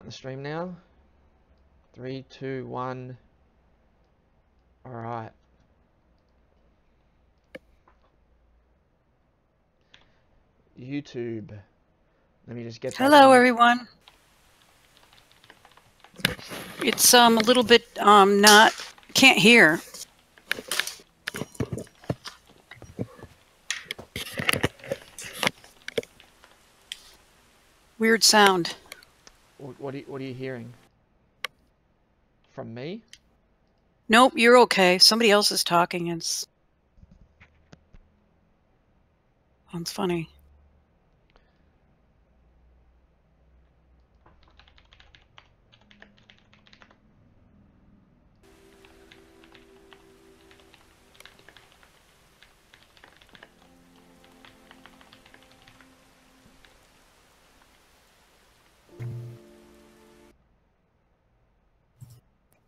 the stream now. 3, 2, 1. Alright. YouTube. Let me just get that. Hello, everyone. It's a little bit can't hear. Weird sound. What are you hearing? From me? Nope, you're okay. Somebody else is talking. It's funny.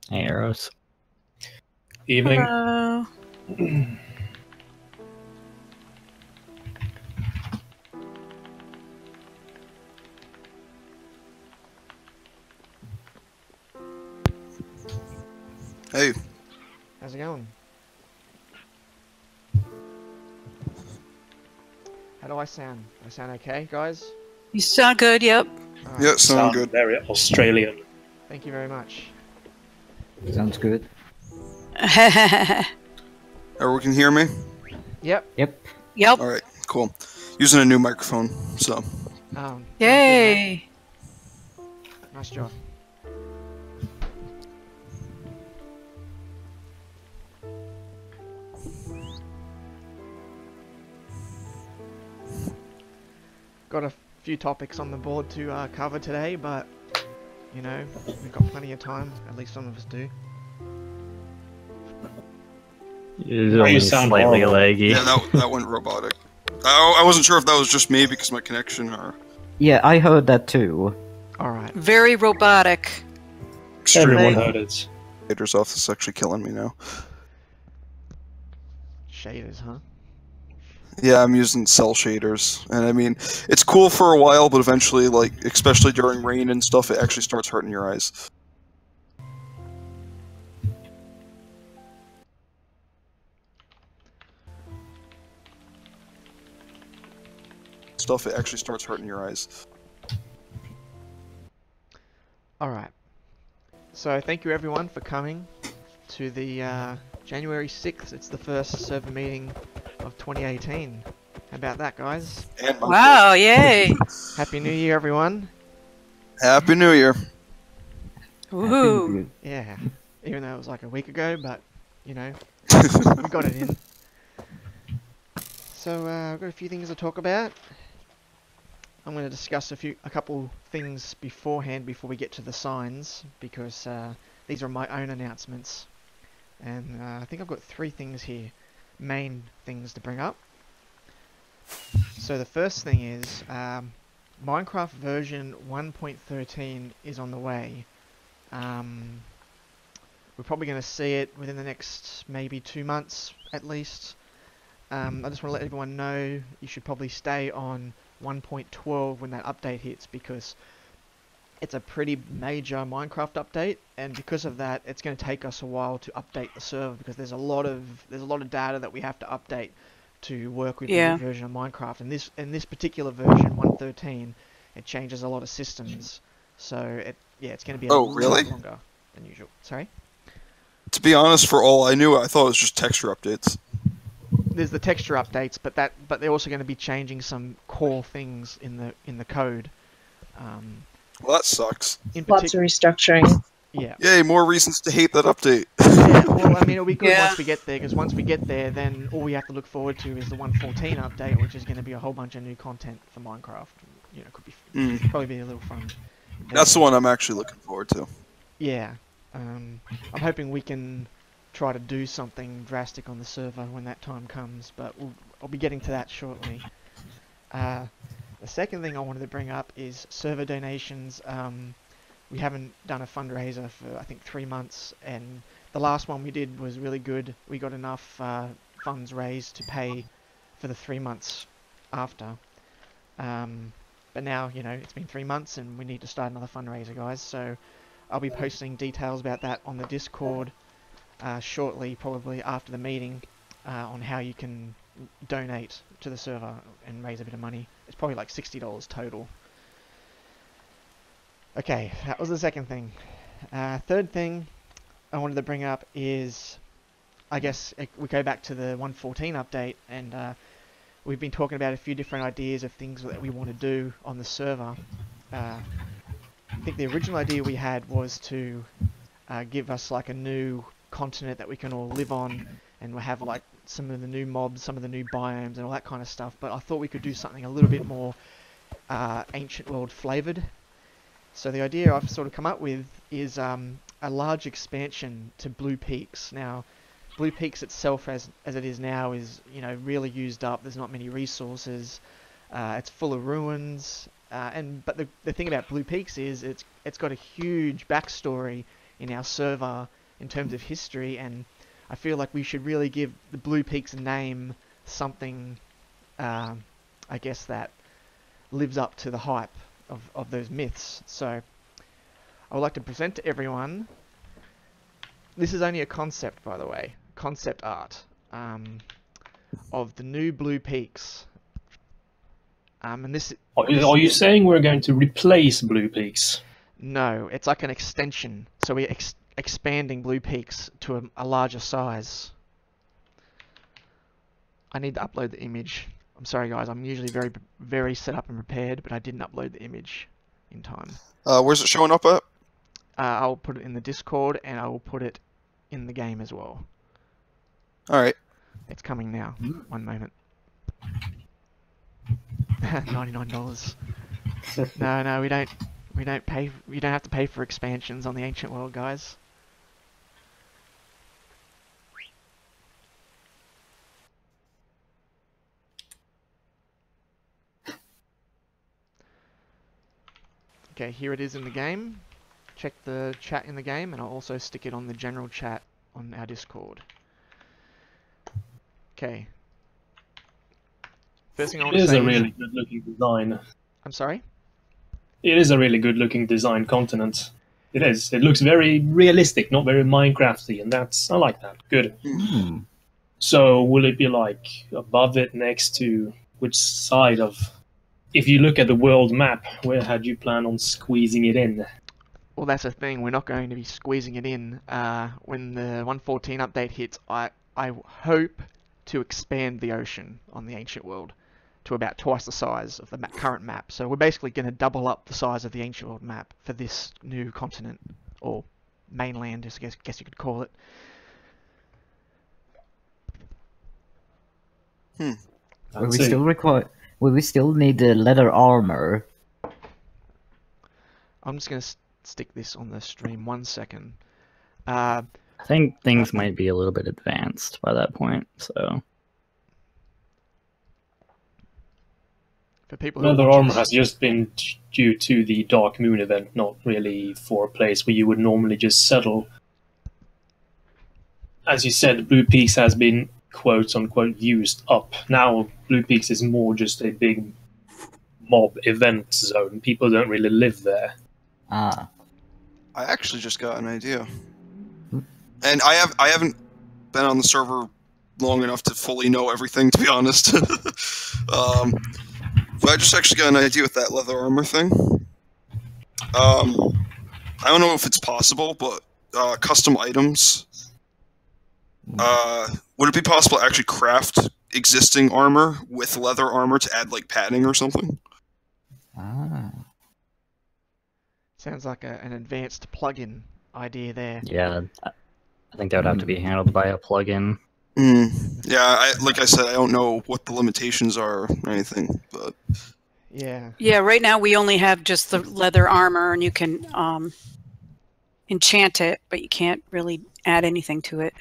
Hey, Arrows. Evening. Hello. Hey. How's it going? How do I sound? Do I sound okay, guys? You sound good, yep. Yeah, sound good. Very Australian. Thank you very much. Sounds good. Everyone can hear me? Yep. Yep. Yep. Alright, cool. Using a new microphone, so. Yay. Nice job. Got a few topics on the board to cover today, but, you know, we've got plenty of time. At least some of us do. It's only sound slightly horrible. laggy. Yeah, that went robotic. I wasn't sure if that was just me because my connection or Yeah, I heard that too. Alright. Very robotic. Everyone extremely heard it. shaders off. This is actually killing me now. Shaders, huh? Yeah, I'm using cell shaders, and I mean, it's cool for a while, but eventually, like, especially during rain and stuff, it actually starts hurting your eyes. It actually starts hurting your eyes. Alright. So, thank you everyone for coming to the January 6th. It's the first server meeting of 2018. How about that, guys? And Wow, yay. Happy New Year, everyone. Happy New Year. Woohoo. Yeah. Even though it was like a week ago, but, you know, we got it in. So, I've got a few things to talk about. I'm going to discuss a couple things beforehand before we get to the signs, because these are my own announcements. And I think I've got 3 things here, main things to bring up. So the first thing is, Minecraft version 1.13 is on the way. We're probably going to see it within the next maybe 2 months at least. I just want to let everyone know you should probably stay on 1.12 when that update hits, because it's a pretty major Minecraft update, and because of that it's going to take us a while to update the server, because there's a lot of data that we have to update to work with the new version of Minecraft. And this particular version 1.13, it changes a lot of systems, so it's going to be a lot longer than usual. Sorry? To be honest, for all I knew, I thought it was just texture updates. There's the texture updates, but they're also going to be changing some core things in the code. Well, that sucks. Lots of restructuring. Yeah. Yay, more reasons to hate that update. Yeah, well, I mean, it'll be good once we get there, because once we get there, then all we have to look forward to is the 1.14 update, which is going to be a whole bunch of new content for Minecraft. You know, could be probably be a little fun. That's the one I'm actually looking forward to. Yeah. I'm hoping we can try to do something drastic on the server when that time comes, but I'll be getting to that shortly. The second thing I wanted to bring up is server donations. We haven't done a fundraiser for, I think, 3 months, and the last one we did was really good. We got enough funds raised to pay for the 3 months after. But now, you know, it's been 3 months and we need to start another fundraiser, guys. So I'll be posting details about that on the Discord shortly, probably after the meeting, on how you can donate to the server and raise a bit of money. It's probably like $60 total. Okay, that was the second thing. Third thing I wanted to bring up is, I guess we go back to the 1.14 update, and we've been talking about a few different ideas of things that we want to do on the server. I think the original idea we had was to give us like a new continent that we can all live on, and we'll have like some of the new mobs, some of the new biomes and all that kind of stuff, but I thought we could do something a little bit more ancient world flavoured. So the idea I've sort of come up with is a large expansion to Blue Peaks. Now, Blue Peaks itself, as it is now, is, you know, really used up. There's not many resources. It's full of ruins. But the thing about Blue Peaks is it's got a huge backstory in our server in terms of history, and I feel like we should really give the Blue Peaks name something, I guess, that lives up to the hype of those myths. So I would like to present to everyone. This is only a concept, by the way, concept art of the new Blue Peaks. And this. Are you saying we're going to replace Blue Peaks? No, it's like an extension. So we're expanding Blue Peaks to a larger size. I need to upload the image. I'm sorry, guys. I'm usually very set up and prepared, but I didn't upload the image in time. Where's it showing up at? I'll put it in the Discord, and I will put it in the game as well. All right. It's coming now. 1 moment. $99. No, we don't pay. We don't have to pay for expansions on the ancient world, guys. Okay, here it is in the game. Check the chat in the game, and I'll also stick it on the general chat on our Discord. Okay. First thing I want It to is say a really good-looking design. I'm sorry? It is a really good-looking design continent. It is. It looks very realistic, not very Minecrafty, and I like that. Good. Hmm. So will it be like above it, next to which side of? If you look at the world map, where had you plan on squeezing it in? Well, that's the thing. We're not going to be squeezing it in. When the 1.14 update hits, I hope to expand the ocean on the ancient world to about twice the size of the current map. So we're basically going to double up the size of the ancient world map for this new continent, or mainland, I guess you could call it. Will we still need the leather armor? I'm just going to stick this on the stream 1 second. I think things might be a little bit advanced by that point, so. For people who Leather watch armor this- has just been due to the Dark Moon event, not really for a place where you would normally just settle. As you said, Blue Peaks has been quote-unquote used up. Now Blue Peaks is more just a big mob event zone. People don't really live there. Ah. I actually just got an idea, and I haven't been on the server long enough to fully know everything, to be honest. But I just actually got an idea with that leather armor thing. I don't know if it's possible, but custom items. Would it be possible to actually craft existing armor with leather armor to add like padding or something? Ah. Sounds like an advanced plugin idea there. Yeah, I think that would have to be handled by a plugin. Yeah, like I said, I don't know what the limitations are or anything, but Yeah. Yeah, right now we only have just the leather armor, and you can enchant it, but you can't really add anything to it.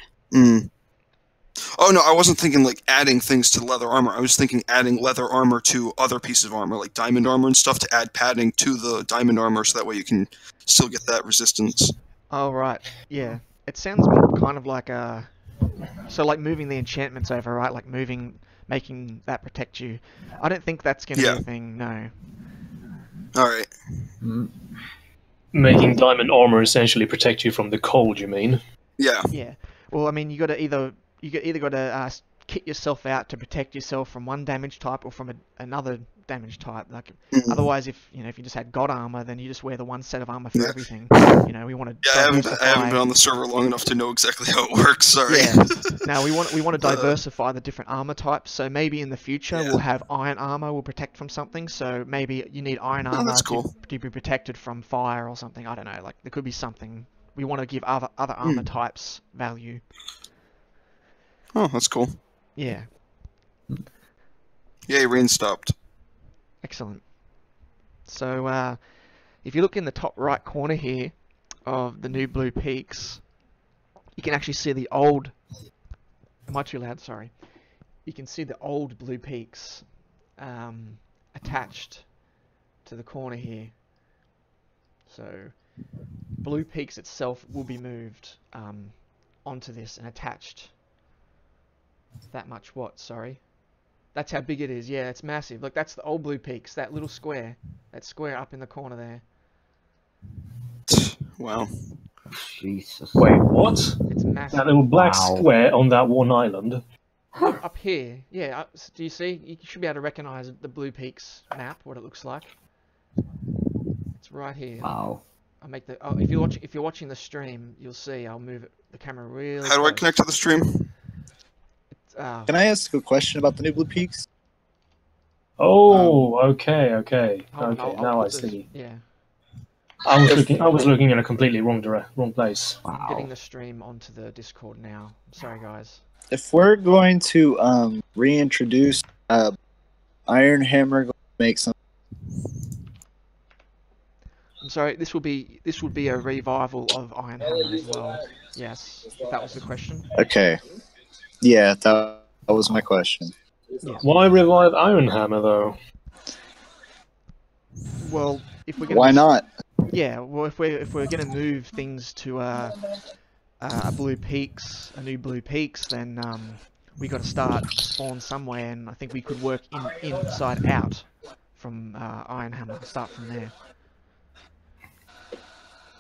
Oh no, I wasn't thinking like adding things to leather armor. I was thinking adding leather armor to other pieces of armor, like diamond armor and stuff, to add padding to the diamond armor, so that way you can still get that resistance. Oh, right. Yeah. It sounds more kind of like so like moving the enchantments over, right? Like making that protect you. I don't think that's going to be a thing, no. All right. Mm, Making diamond armor essentially protect you from the cold, you mean? Yeah. Yeah. Well, I mean, you either got to kit yourself out to protect yourself from one damage type or from another damage type. Like, Mhm. otherwise, if you just had god armor, then you just wear the one set of armor for Yeah. everything. We want to Yeah, I haven't diversify. been on the server long enough to know exactly how it works. Sorry. Yeah. Now we want to diversify the different armor types. So maybe in the future Yeah. we'll have iron armor will protect from something. So maybe you need iron Oh, armor that's cool. to be protected from fire or something. I don't know. Like there could be something. We want to give other armor types value. Oh, that's cool. Yeah. Yay, rain stopped. Excellent. So if you look in the top right corner here of the new blue peaks, you can actually see the old. Am I too loud? Sorry. You can see the old blue peaks attached to the corner here. So blue peaks itself will be moved onto this and attached. That much what? Sorry. That's how big it is. Yeah, it's massive. Look, that's the old blue peaks. That little square. That square up in the corner there. Wow. Jesus. Wait, what? It's massive. That little black Wow. square on that one island? Up here. Yeah, do you see? You should be able to recognize the blue peaks map, what it looks like. It's right here. Wow. I'll make the. Oh, if you're watching the stream, you'll see. I'll move the camera really. How do I close. connect to the stream? Can I ask a question about the new blue peaks? Oh, okay. Hold on, I'll Now I put this- see. Yeah, I was looking in a completely wrong place. I'm Wow. getting the stream onto the Discord now. Sorry, guys. If we're going to reintroduce Iron Hammer, going to make some. I'm sorry. This would be a revival of Iron Hammer as well. Yes, if that was the question. Okay. Yeah, that was my question. Why revive Iron Hammer though? Well, if we're gonna Why not? Yeah, well, if we're gonna move things to a blue peaks, a new blue peaks, then we got to start a spawn somewhere, and I think we could work inside out from Iron Hammer. Start from there.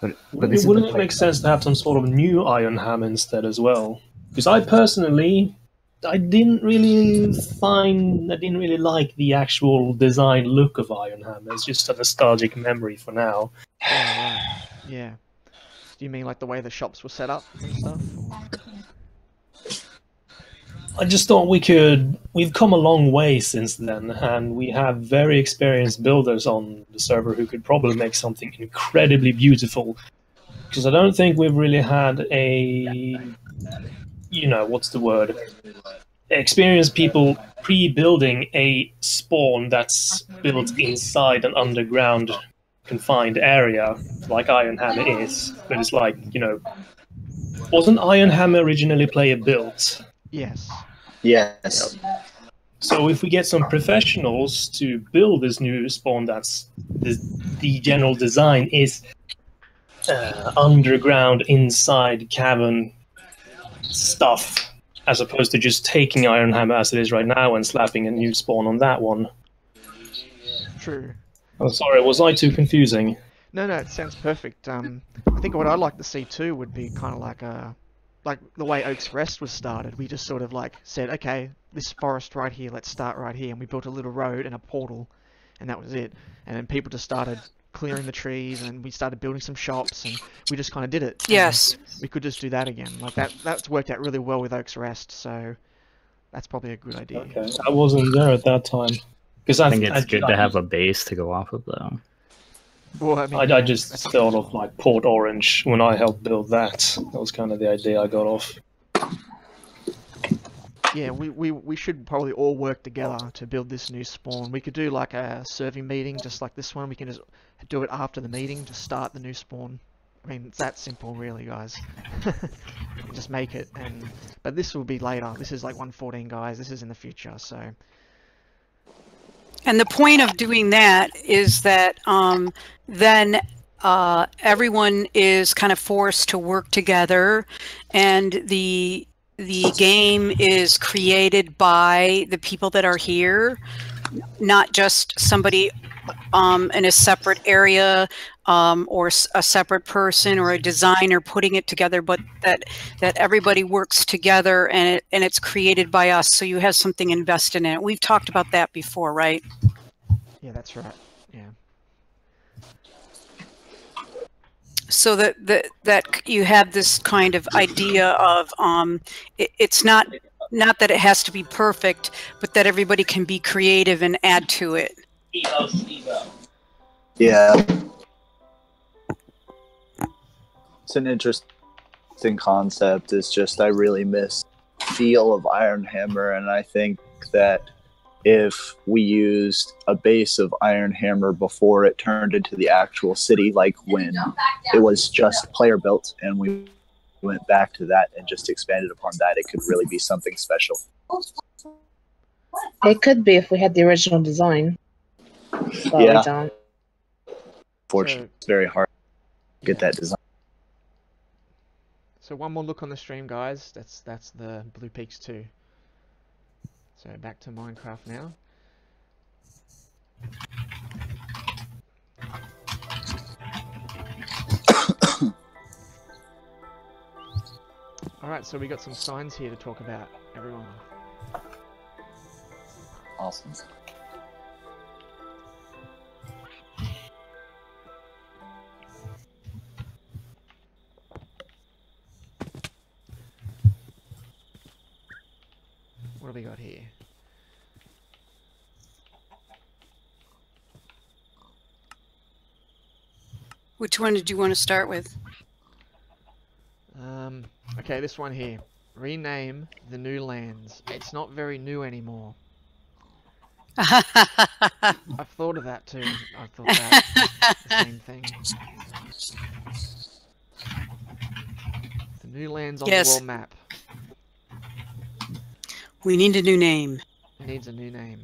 But this Wouldn't is it make sense to have some sort of new Iron Hammer instead as well? Because I personally, I didn't really like the actual design look of Iron Hammer. It's just a nostalgic memory for now. Yeah, right. Yeah. Do you mean like the way the shops were set up and stuff? I just thought we've come a long way since then, and we have very experienced builders on the server who could probably make something incredibly beautiful. Because I don't think we've really had what's the word? Experienced people pre-building a spawn that's built inside an underground confined area, like Iron Hammer is. But it's like, wasn't Iron Hammer originally player built? Yes. Yes. So if we get some professionals to build this new spawn, that's the general design is underground, inside cavern stuff, as opposed to just taking Iron Hammer as it is right now and slapping a new spawn on that one. True. I'm sorry, was I too confusing? No, it sounds perfect. I think what I'd like to see too would be kind of like the way Oak's Rest was started. We just sort of like said, okay, this forest right here, let's start right here, and we built a little road and a portal, and that was it. And then people just started clearing the trees, and we started building some shops, and we just kind of did it. Yes. And we could just do that again. Like that's worked out really well with Oak's Rest, so that's probably a good idea. Okay, I wasn't there at that time. Because I think it's good to have a base to go off of, though. Well, I mean, I yeah, just that's- thought of like Port Orange when I helped build that. That was kind of the idea I got off. Yeah, we should probably all work together to build this new spawn. We could do like a serving meeting, just like this one. We can just do it after the meeting to start the new spawn. I mean, it's that simple, really, guys. Just make it, but this will be later. This is like 1.14, guys. This is in the future, so. And the point of doing that is that then everyone is kind of forced to work together, and the game is created by the people that are here, not just somebody in a separate area, or a separate person or a designer putting it together, but that everybody works together and it's created by us. So you have something invested in it. We've talked about that before, right? Yeah, that's right. Yeah. So that you have this kind of idea of it's not that it has to be perfect, but that everybody can be creative and add to it. Yeah. It's an interesting concept. It's just I really miss the feel of Iron Hammer, and I think that if we used a base of Iron Hammer before it turned into the actual city, like when it was just player built, and we went back to that and just expanded upon that, it could really be something special. It could be if we had the original design. But Yeah. we don't. Fortunately, it's very hard to get that design. So one more look on the stream, guys. That's the Blue Peaks 2. So back to Minecraft now. Alright, so we got some signs here to talk about, everyone. Awesome. What do we got here? Which one did you want to start with? Okay, this one here. Rename the new lands. It's not very new anymore. I've thought of that too. I've thought that the same thing. The new lands on the world map. We need a new name. It needs a new name.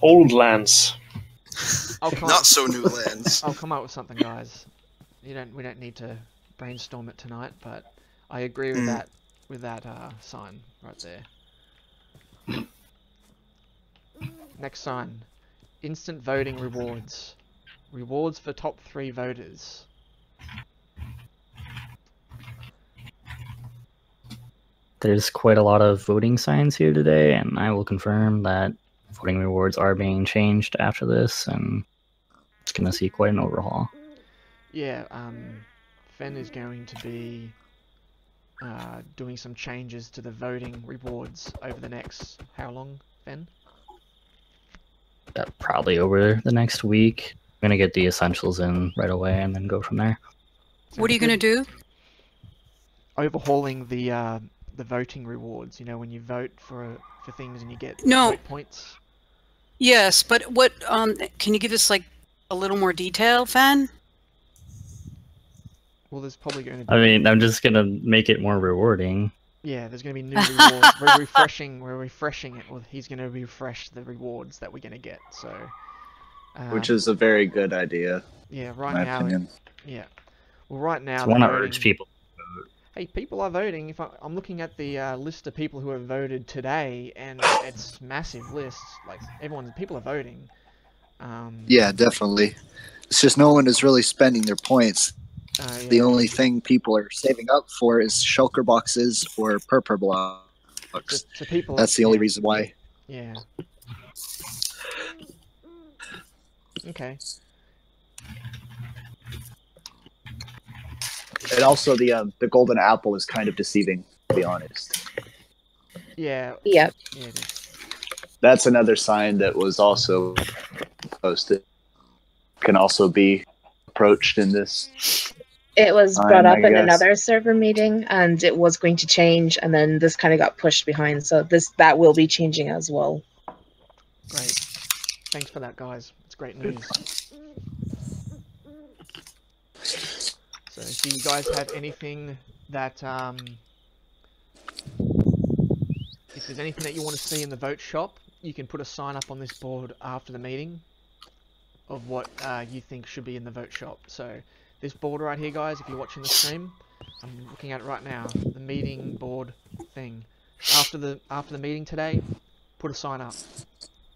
Old lands. Not so new lands. I'll come up with something, guys. We don't need to brainstorm it tonight, but I agree with that sign right there. Next sign. Instant voting rewards. Rewards for top 3 voters. There's quite a lot of voting signs here today, and I will confirm that voting rewards are being changed after this, and it's going to see quite an overhaul. Yeah, Fen is going to be doing some changes to the voting rewards over the next... How long, Fen? Probably over the next week. I'm going to get the essentials in right away and then go from there. What are you going to do? Overhauling the voting rewards. You know, when you vote for things and you get vote points. Yes, but what? Can you give us like a little more detail, Fan? Well, there's probably going to be... I mean, I'm just going to make it more rewarding. Yeah, there's going to be new rewards. We're refreshing it. Well, he's going to refresh the rewards that we're going to get. So, which is a very good idea. Yeah, right now. Yeah. Well, right now. I want to urge people to vote. Hey, people are voting. If I'm looking at the list of people who have voted today, and it's massive lists. Like people are voting. Yeah, definitely. It's just no one is really spending their points. Yeah. The only thing people are saving up for is shulker boxes or purple blocks. So people. That's the only reason why. Yeah. Okay. And also the golden apple is kind of deceiving, to be honest. Yeah. Yep. Yeah, it is. That's another sign that was also posted. Can also be approached in this. It was brought up in another server meeting, and it was going to change, and then this kind of got pushed behind. So that will be changing as well. Great. Thanks for that, guys. It's great news. So, do you guys have anything that, if there's anything that you want to see in the vote shop, you can put a sign up on this board after the meeting of what you think should be in the vote shop. So, this board right here, guys, if you're watching the stream, I'm looking at it right now, the meeting board thing. After the meeting today, put a sign up.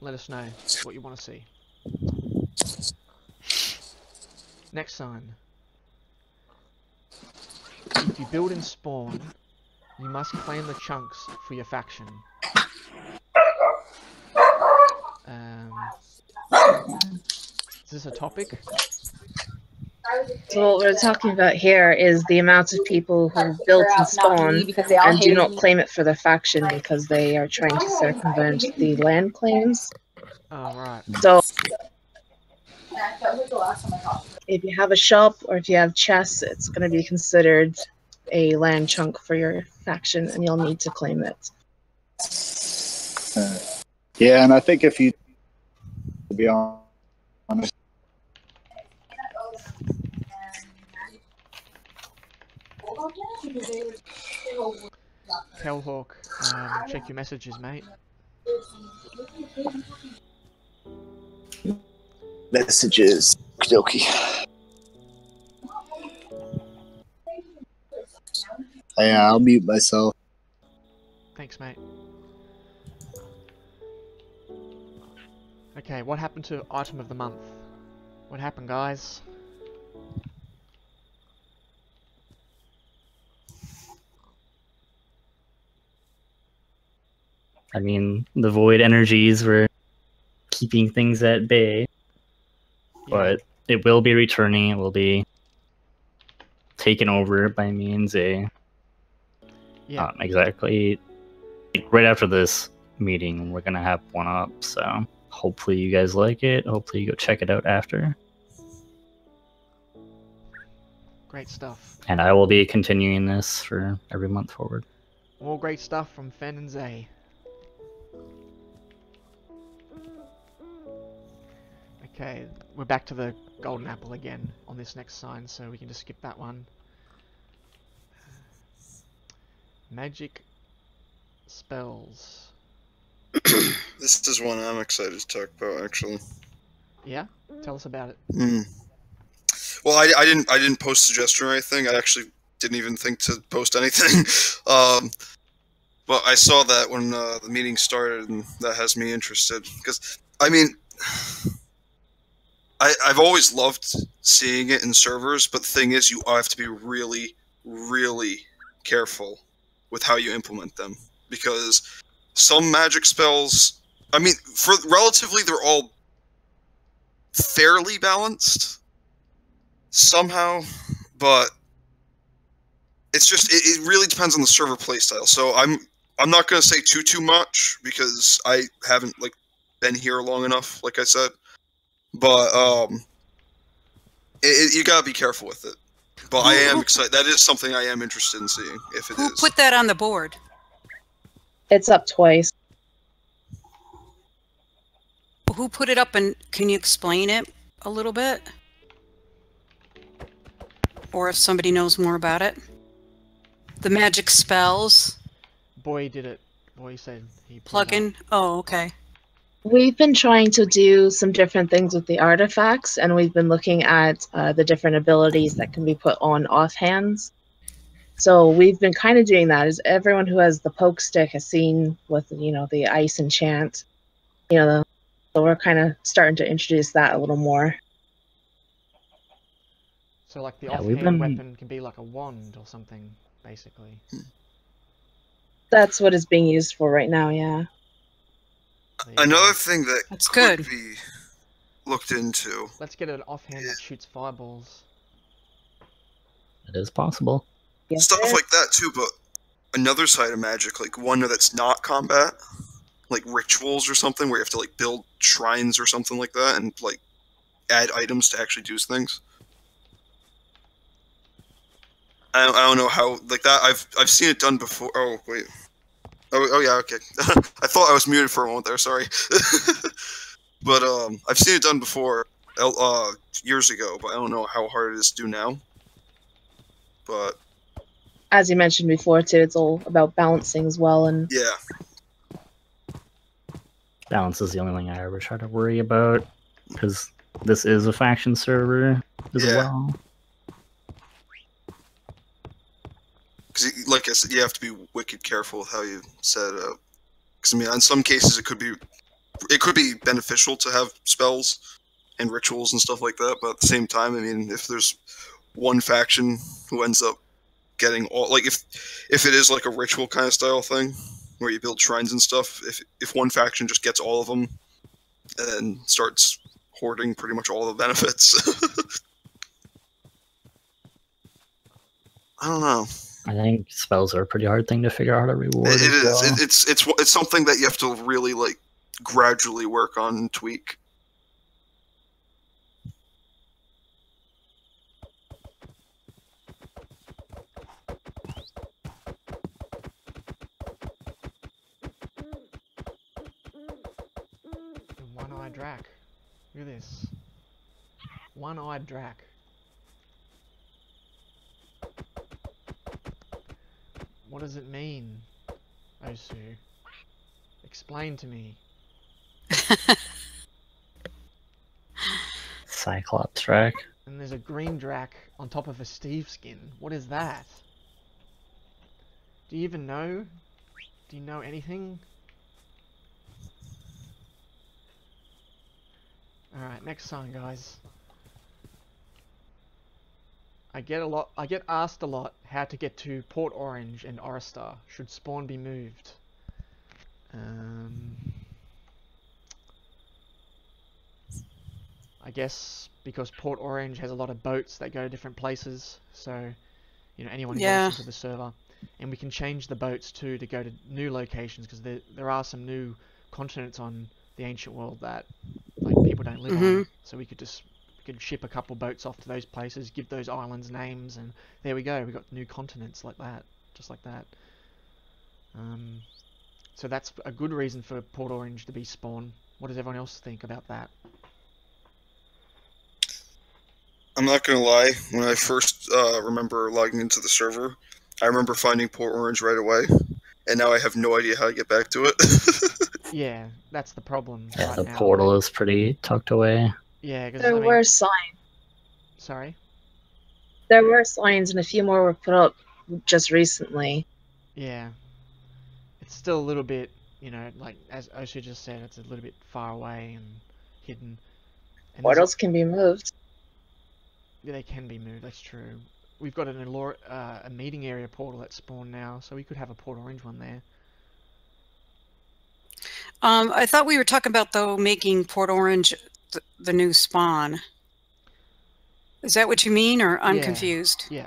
let us know what you want to see. Next sign. If you build in spawn, you must claim the chunks for your faction. Is this a topic? So what we're talking about here is the amount of people who built in spawn and do not claim it for their faction because they are trying to circumvent the land claims. Oh, right. So if you have a shop or if you have chests, it's going to be considered a land chunk for your faction and you'll need to claim it. Yeah, and I think if you, to be honest, Hellhawk, check your messages, mate. messages. Okie dokie. Yeah, I'll mute myself. Thanks, mate. Okay, what happened to item of the month? What happened, guys? I mean, the void energies were keeping things at bay, but it will be returning. It will be taken over by means a exactly right after this meeting. We're gonna have one up, so hopefully you guys like it. Hopefully you go check it out after. Great stuff. And I will be continuing this for every month forward. More great stuff from Fen and Zay. Okay, we're back to the golden apple again on this next sign, so we can just skip that one. Magic spells. This is one I'm excited to talk about, actually. Yeah? Tell us about it. Well, I didn't post suggestion or anything. I actually didn't even think to post anything. But I saw that when the meeting started, and that has me interested. Because, I mean, I've always loved seeing it in servers, but the thing is, you have to be really, really careful with how you implement them. Because some magic spells, I mean, for relatively, they're all fairly balanced somehow, but it's just it really depends on the server playstyle. So I'm not gonna say too much because I haven't been here long enough, like I said. But you gotta be careful with it. But I am excited. That is something I am interested in seeing if it is. Who put that on the board? It's up twice. Who put it up, and can you explain it a little bit? Or if somebody knows more about it? The magic spells. Boy did it. Boy said he Plugin. Oh, okay. We've been trying to do some different things with the artifacts, and we've been looking at the different abilities that can be put on offhands. So we've been kind of doing that. As everyone who has the poke stick has seen with the ice enchant, so we're kind of starting to introduce that a little more. So like the offhand weapon can be like a wand or something, basically. That's what it's being used for right now, yeah. Another thing that could be looked into. Let's get an offhand that shoots fireballs. It is possible. Yes, Stuff like that too, but another side of magic, like one that's not combat, like rituals or something, where you have to build shrines or something like that, and add items to actually do things. I don't know how that. I've seen it done before. Oh wait. Oh yeah. Okay. I thought I was muted for a moment there. Sorry. But I've seen it done before years ago, but I don't know how hard it is to do now. But as you mentioned before too, it's all about balancing as well, and yeah. Balance is the only thing I ever try to worry about, because this is a faction server as well. Because, like I said, you have to be wicked careful with how you set it up. Because, I mean, in some cases it could be it could be beneficial to have spells and rituals and stuff like that, but at the same time, I mean, if there's one faction who ends up getting all, like, if it is like a ritual kind of style thing where you build shrines and stuff, if one faction just gets all of them and starts hoarding pretty much all the benefits. I don't know. I think spells are a pretty hard thing to figure out how to reward. It as is. well. It's something that you have to really like gradually work on and tweak. One-eyed drac. Look at this. One-eyed drac. What does it mean, Osu? Explain to me. Cyclops track. And there's a green drac on top of a Steve skin. What is that? Do you even know? Do you know anything? Alright, next song, guys. I get asked a lot how to get to Port Orange and Oristar. Should spawn be moved? I guess because Port Orange has a lot of boats that go to different places, so you know anyone who logs into the server, and we can change the boats too to go to new locations because there are some new continents on the ancient world that like people don't live on, so we could ship a couple boats off to those places, give those islands names, and there we go. We got new continents like that, just like that. So that's a good reason for Port Orange to be spawn. What does everyone else think about that? I'm not gonna lie. When I first remember logging into the server, I remember finding Port Orange right away, and now I have no idea how to get back to it. Yeah, that's the problem. Yeah, right the now. portal is pretty tucked away. Yeah, because There were signs. Sorry. There were signs, and a few more were put up just recently. Yeah, it's still a little bit, you know, like as Osu just said, it's a little bit far away and hidden. And Portals can be moved. yeah, they can be moved. That's true. We've got a meeting area portal that's spawned now, so we could have a Port Orange one there. I thought we were talking about though making Port Orange the new spawn. Is that what you mean, or I'm confused? Yeah.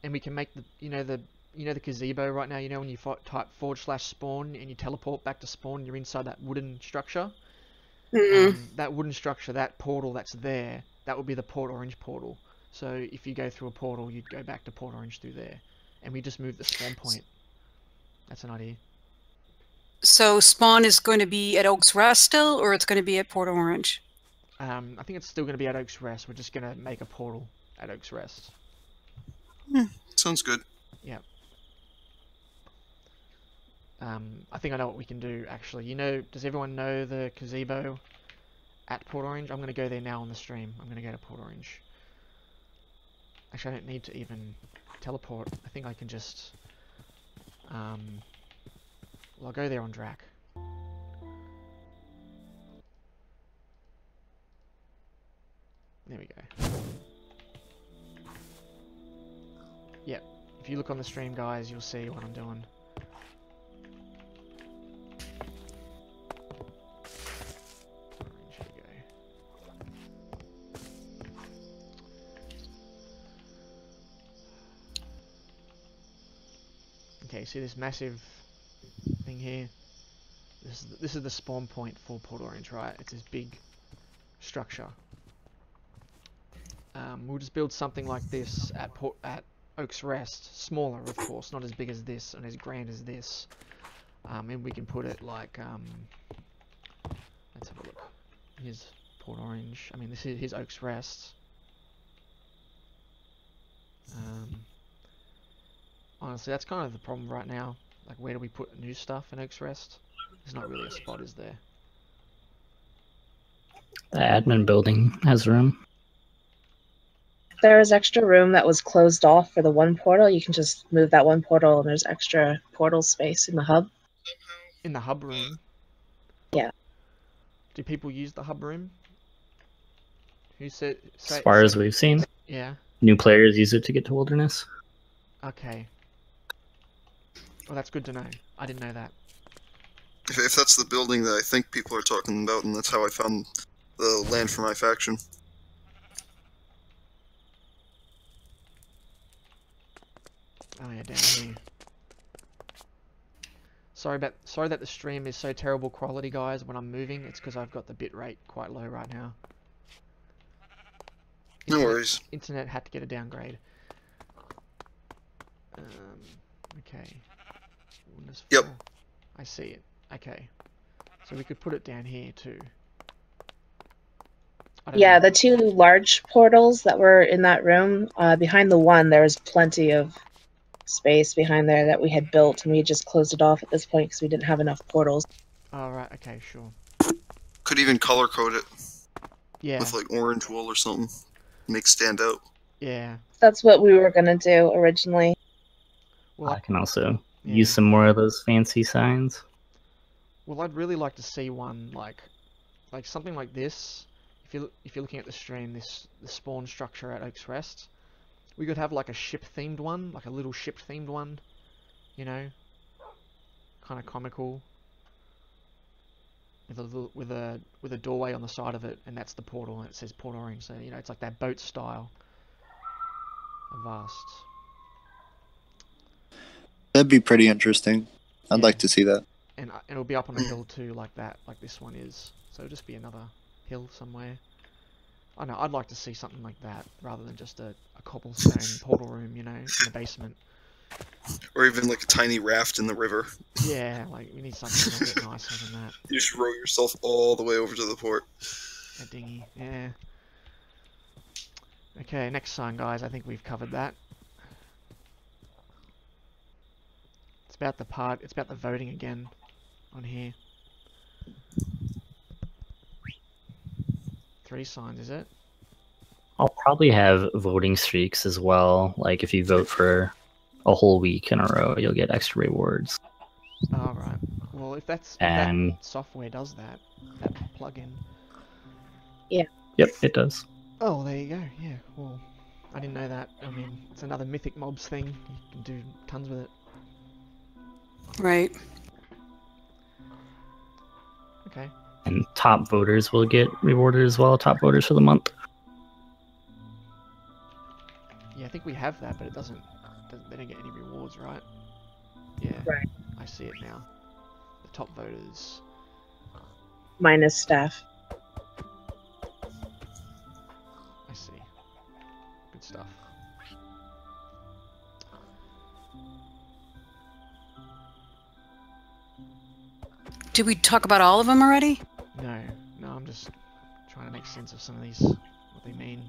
And we can make the the gazebo right now. You know when you type /spawn and you teleport back to spawn, you're inside that wooden structure. That wooden structure, that portal that's there, that would be the Port Orange portal. So if you go through a portal, you'd go back to Port Orange through there, and we just move the spawn point. That's an idea. So spawn is going to be at Oaks Rest still, or it's going to be at Port Orange? I think it's still going to be at Oaks Rest. We're just going to make a portal at Oaks Rest. Sounds good. Yeah. I think I know what we can do, actually. Does everyone know the gazebo at Port Orange? I'm going to go there now on the stream. I'm going to go to Port Orange. Actually, I don't need to even teleport. I think I can just... well, I'll go there on Drac. There we go. Yep. If you look on the stream, guys, you'll see what I'm doing. Here we go. Okay, see this massive thing here? This is the spawn point for Port Orange, right? It's this big structure. We'll just build something like this at Oaks Rest, smaller of course, not as big as this and as grand as this. And we can put it like, let's have a look. Here's Port Orange. I mean, here's Oaks Rest. Honestly, that's kind of the problem right now. Like, where do we put new stuff in Oaks Rest? There's not really a spot, is there? The admin building has room. There is extra room that was closed off for the one portal. You can just move that one portal, and there's extra portal space in the hub. In the hub room? Yeah. Do people use the hub room? Who said... As far as we've seen, Yeah. new players use it to get to Wilderness. Okay. Well, that's good to know. I didn't know that. If that's the building that I think people are talking about, and that's how I found the land for my faction. Oh yeah, down here. Sorry that the stream is so terrible quality, guys. When I'm moving, it's because I've got the bit rate quite low right now. No worries. Internet had to get a downgrade. Okay. Yep. I see it. Okay. So we could put it down here too. Yeah, the two large portals that were in that room, behind the one, there's plenty of space behind there that we had built, and we just closed it off at this point because we didn't have enough portals. Oh, right, okay, sure. Could even color code it. Yeah. With like orange wool or something. Make stand out. Yeah. That's what we were going to do originally. Well, I can also use some more of those fancy signs. Well, I'd really like to see one like something like this. If you're looking at the stream, the spawn structure at Oak's Rest, we could have like a ship-themed one, like a little ship-themed one. You know, kind of comical. With a doorway on the side of it, and that's the portal, and it says Port Orange. So you know, it's like that boat style. Vast. That'd be pretty interesting. I'd like to see that. And it'll be up on a hill too, like that, like this one is. So it'll just be another hill somewhere. I know, I'd like to see something like that, rather than just a cobblestone portal room, you know, in the basement. Or even like a tiny raft in the river. Yeah, like we need something a bit nicer than that. You just row yourself all the way over to the port. A dinghy, yeah. Okay, next sign, guys. I think we've covered that. It's about the voting again on here. 3 signs, is it? I'll probably have voting streaks as well. Like if you vote for a whole week in a row, you'll get extra rewards. Oh, right. Well, if that software does that plugin. Yeah. Yep, it does. Oh, there you go. Yeah. Well, I didn't know that. I mean, it's another Mythic Mobs thing. You can do tons with it. Right. Okay. And top voters will get rewarded as well. Top voters for the month. Yeah, I think we have that, but it doesn't they don't get any rewards, right? Yeah. Right. I see it now. The top voters. Minus staff. I see. Good stuff. Did we talk about all of them already? No, I'm just trying to make sense of some of these, what they mean.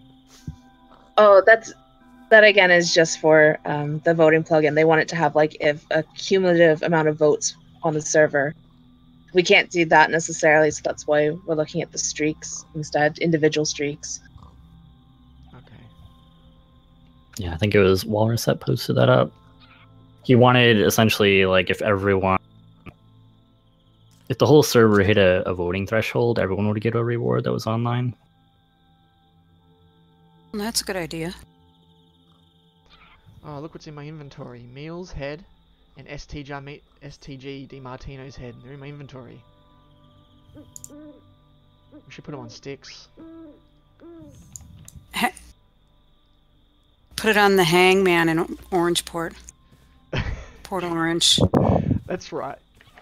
Oh, that again is just for the voting plugin. They want it to have like if a cumulative amount of votes on the server. We can't do that necessarily, so that's why we're looking at the streaks instead, individual streaks. Okay. Yeah, I think it was Walrus that posted that up. He wanted essentially like if the whole server hit a voting threshold, everyone would get a reward that was online. That's a good idea. Oh, look what's in my inventory. Meals head and STG DiMartino's head. They're in my inventory. We should put them on sticks. Put it on the hangman in Orangeport. Port Orange. That's right.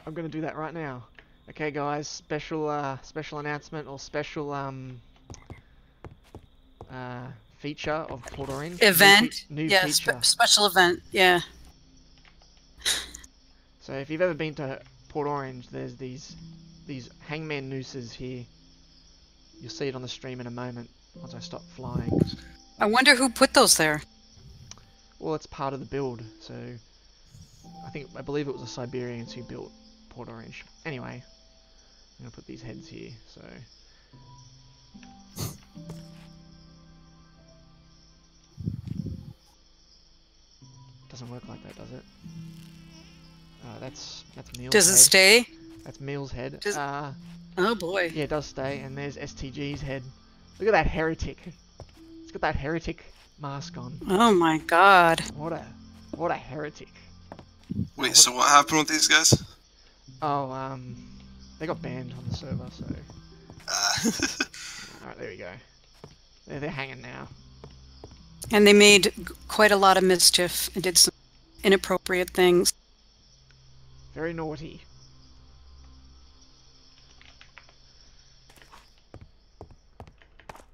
I'm gonna do that right now. Okay, guys. Special announcement or special feature of Port Orange. Event. New yeah, feature. Special event. Yeah. So if you've ever been to Port Orange, there's these hangman nooses here. You'll see it on the stream in a moment once I stop flying. I wonder who put those there. Well, it's part of the build, so I believe it was the Siberians who built Port Orange. Anyway, I'm gonna put these heads here. So doesn't work like that, does it? That's meal. Does it stay? That's Meal's head. Does- Oh boy. Yeah, it does stay. And there's STG's head. Look at that heretic. It's got that heretic mask on. Oh my god. What a heretic. Wait, so what happened with these guys? Oh, they got banned on the server, so... Alright, there we go. They're hanging now. And they made quite a lot of mischief and did some inappropriate things. Very naughty.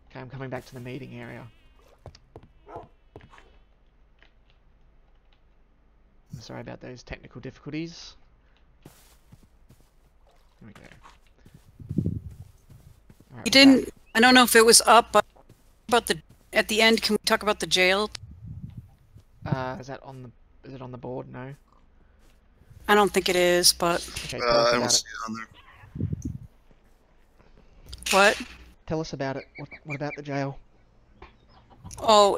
Okay, I'm coming back to the meeting area. I'm sorry about those technical difficulties. Here we go. Alright, You we're back. didn't. I don't know if it was up, but about the at the end. Can we talk about the jail? Is that on the? Is it on the board? No. I don't think it is, but Okay, tell us I don't about see it. it on there. what? Tell us about it. What about the jail? Oh,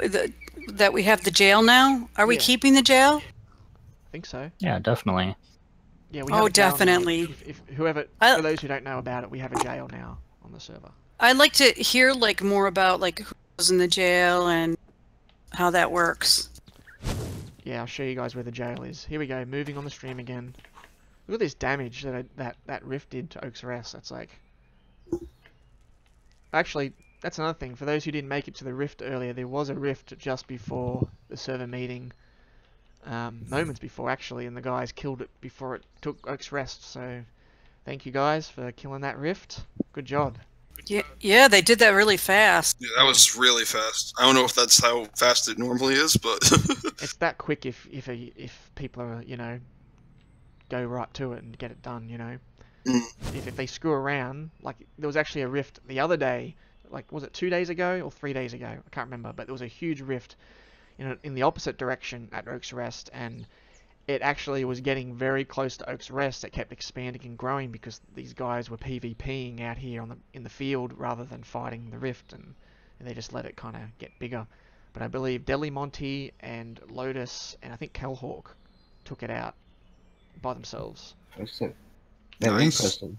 that we have the jail now. Are we Yeah. keeping the jail? I think so. Yeah, definitely. Yeah, we Oh, have a jail now. definitely. If whoever, I- for those who don't know about it, we have a jail now on the server. I'd like to hear like more about like who was in the jail and how that works. Yeah, I'll show you guys where the jail is. Here we go. Moving on the stream again. Look at this damage that rift did to Oak's Rest. That's like. Actually, that's another thing. For those who didn't make it to the rift earlier, there was a rift just before the server meeting. Moments before, actually, and the guys killed it before it took Oak's Rest. So, thank you guys for killing that rift. Good job. Yeah, they did that really fast. Yeah, that was really fast. I don't know if that's how fast it normally is, but It's that quick if people are, you know, go right to it and get it done, you know. If they screw around, like there was actually a rift the other day, like was it 2 days ago or 3 days ago? I can't remember, but there was a huge rift in the opposite direction at Oak's Rest, and it actually was getting very close to Oak's Rest. It kept expanding and growing because these guys were PvPing out here in the field rather than fighting the rift, and they just let it kind of get bigger. But I believe Deli Monty and Lotus and I think Kelhawk took it out by themselves. Very Nice. impressive.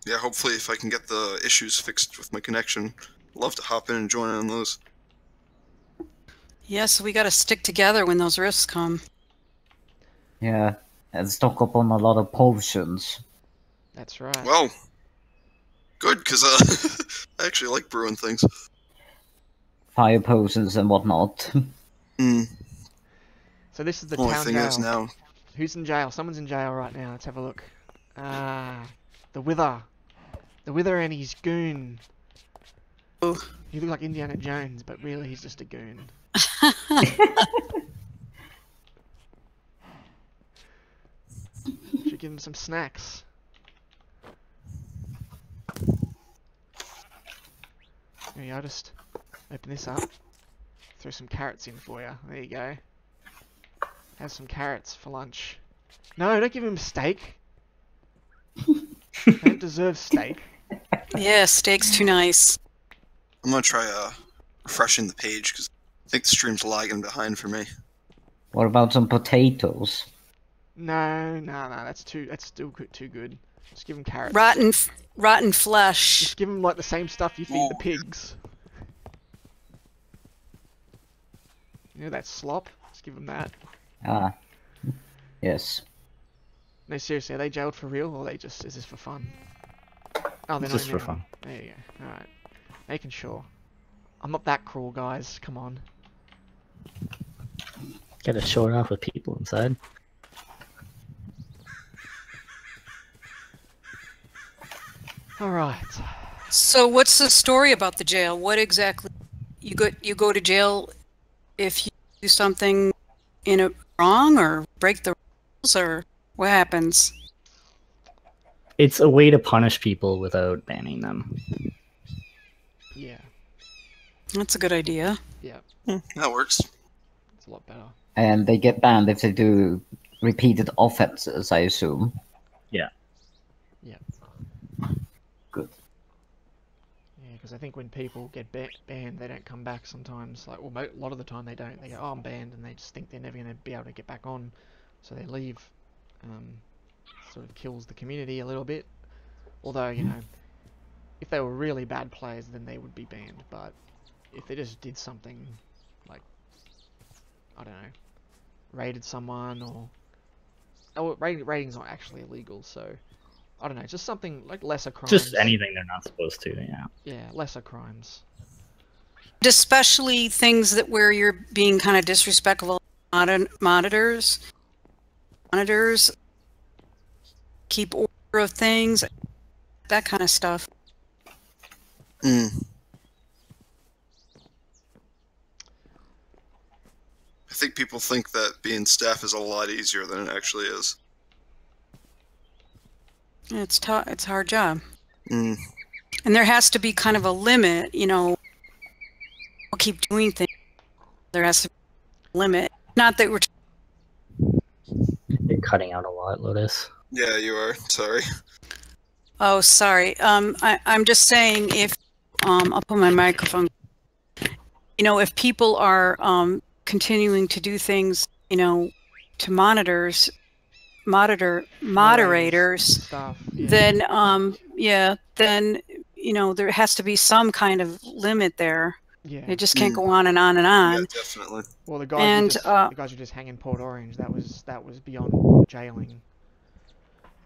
yeah, hopefully if I can get the issues fixed with my connection, I'd love to hop in and join in on those. Yes, we got to stick together when those rifts come. Yeah, and stock up on a lot of potions. That's right. Well, good, because I actually like brewing things. Fire potions and whatnot. So this is the Only town thing jail. is now, Who's in jail? Someone's in jail right now. Let's have a look. The Wither. The Wither and his goon. Oh. He looks like Indiana Jones, but really he's just a goon. Should give him some snacks. There you go, just open this up. Throw some carrots in for you. There you go. Have some carrots for lunch. No, don't give him steak. They don't deserve steak. Yeah, steak's too nice. I'm gonna try refreshing the page, because I think the stream's lagging behind for me. What about some potatoes? No, that's still too good. Just give him carrots. Rotten flesh. Just give him like the same stuff you feed the pigs. You know that slop? Just give him that. Ah, yes. No, seriously, are they jailed for real, or is this for fun? Oh, they're Just not for in fun. there. There you go. Alright. Making sure. I'm not that cruel, guys. Come on. Gotta show it off with people inside. Alright. So what's the story about the jail? What exactly? You go to jail if you do something wrong or break the rules, or what happens? It's a way to punish people without banning them. Yeah. That's a good idea. Yeah. That works. It's a lot better. And they get banned if they do repeated offenses, I assume. Yeah. Yeah. Good. Yeah, because I think when people get banned, they don't come back sometimes. Like, well, a lot of the time they don't. They go, oh, I'm banned, and they just think they're never going to be able to get back on, so they leave. Sort of kills the community a little bit. Although, you know, if they were really bad players, then they would be banned. But if they just did something like, I don't know, raided someone or... Oh, raiding's not actually illegal, so... I don't know, just something like lesser crimes. Just anything they're not supposed to, yeah. Yeah, lesser crimes. Especially things that where you're being kind of disrespectful monitors, keep order of things, that kind of stuff. I think people think that being staff is a lot easier than it actually is. It's a hard job. Mm. And there has to be kind of a limit, you know. I'll keep doing things. There has to be a limit. Not that we're... You're cutting out a lot, Lotus. Yeah, you are. Sorry. Oh, sorry. I'm just saying if... I'll put my microphone... You know, if people are continuing to do things, you know, to moderators, Stuff, yeah. then then you know there has to be some kind of limit there. Yeah. It just can't go on and on and on. Yeah, definitely. Well, the guys And, the guys who just hang in Port Orange, that was beyond jailing.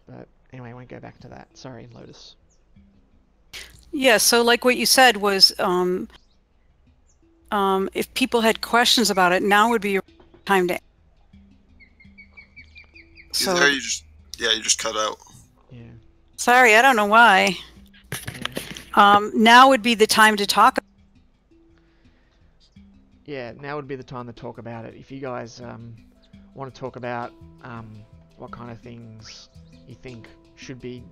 But anyway, I won't go back to that. Sorry, Lotus. Yeah, so like what you said was, if people had questions about it, now would be your time to. So There you just cut out. Yeah. sorry, I don't know why. Yeah. Now would be the time to talk. Yeah, now would be the time to talk about it. If you guys want to talk about what kind of things you think should be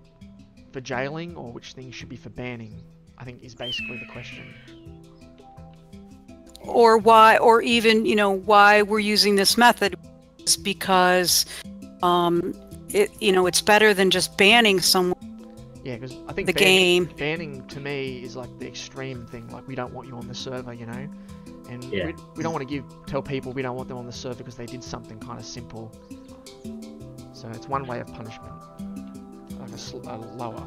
for jailing or which things should be for banning, I think is basically the question. Or why, or even, you know, why we're using this method is because you know, it's better than just banning someone. Yeah, because I think The game. banning to me is like the extreme thing. Like, we don't want you on the server, you know, and Yeah. we don't want to tell people we don't want them on the server because they did something kind of simple. So it's one way of punishment, like a lower.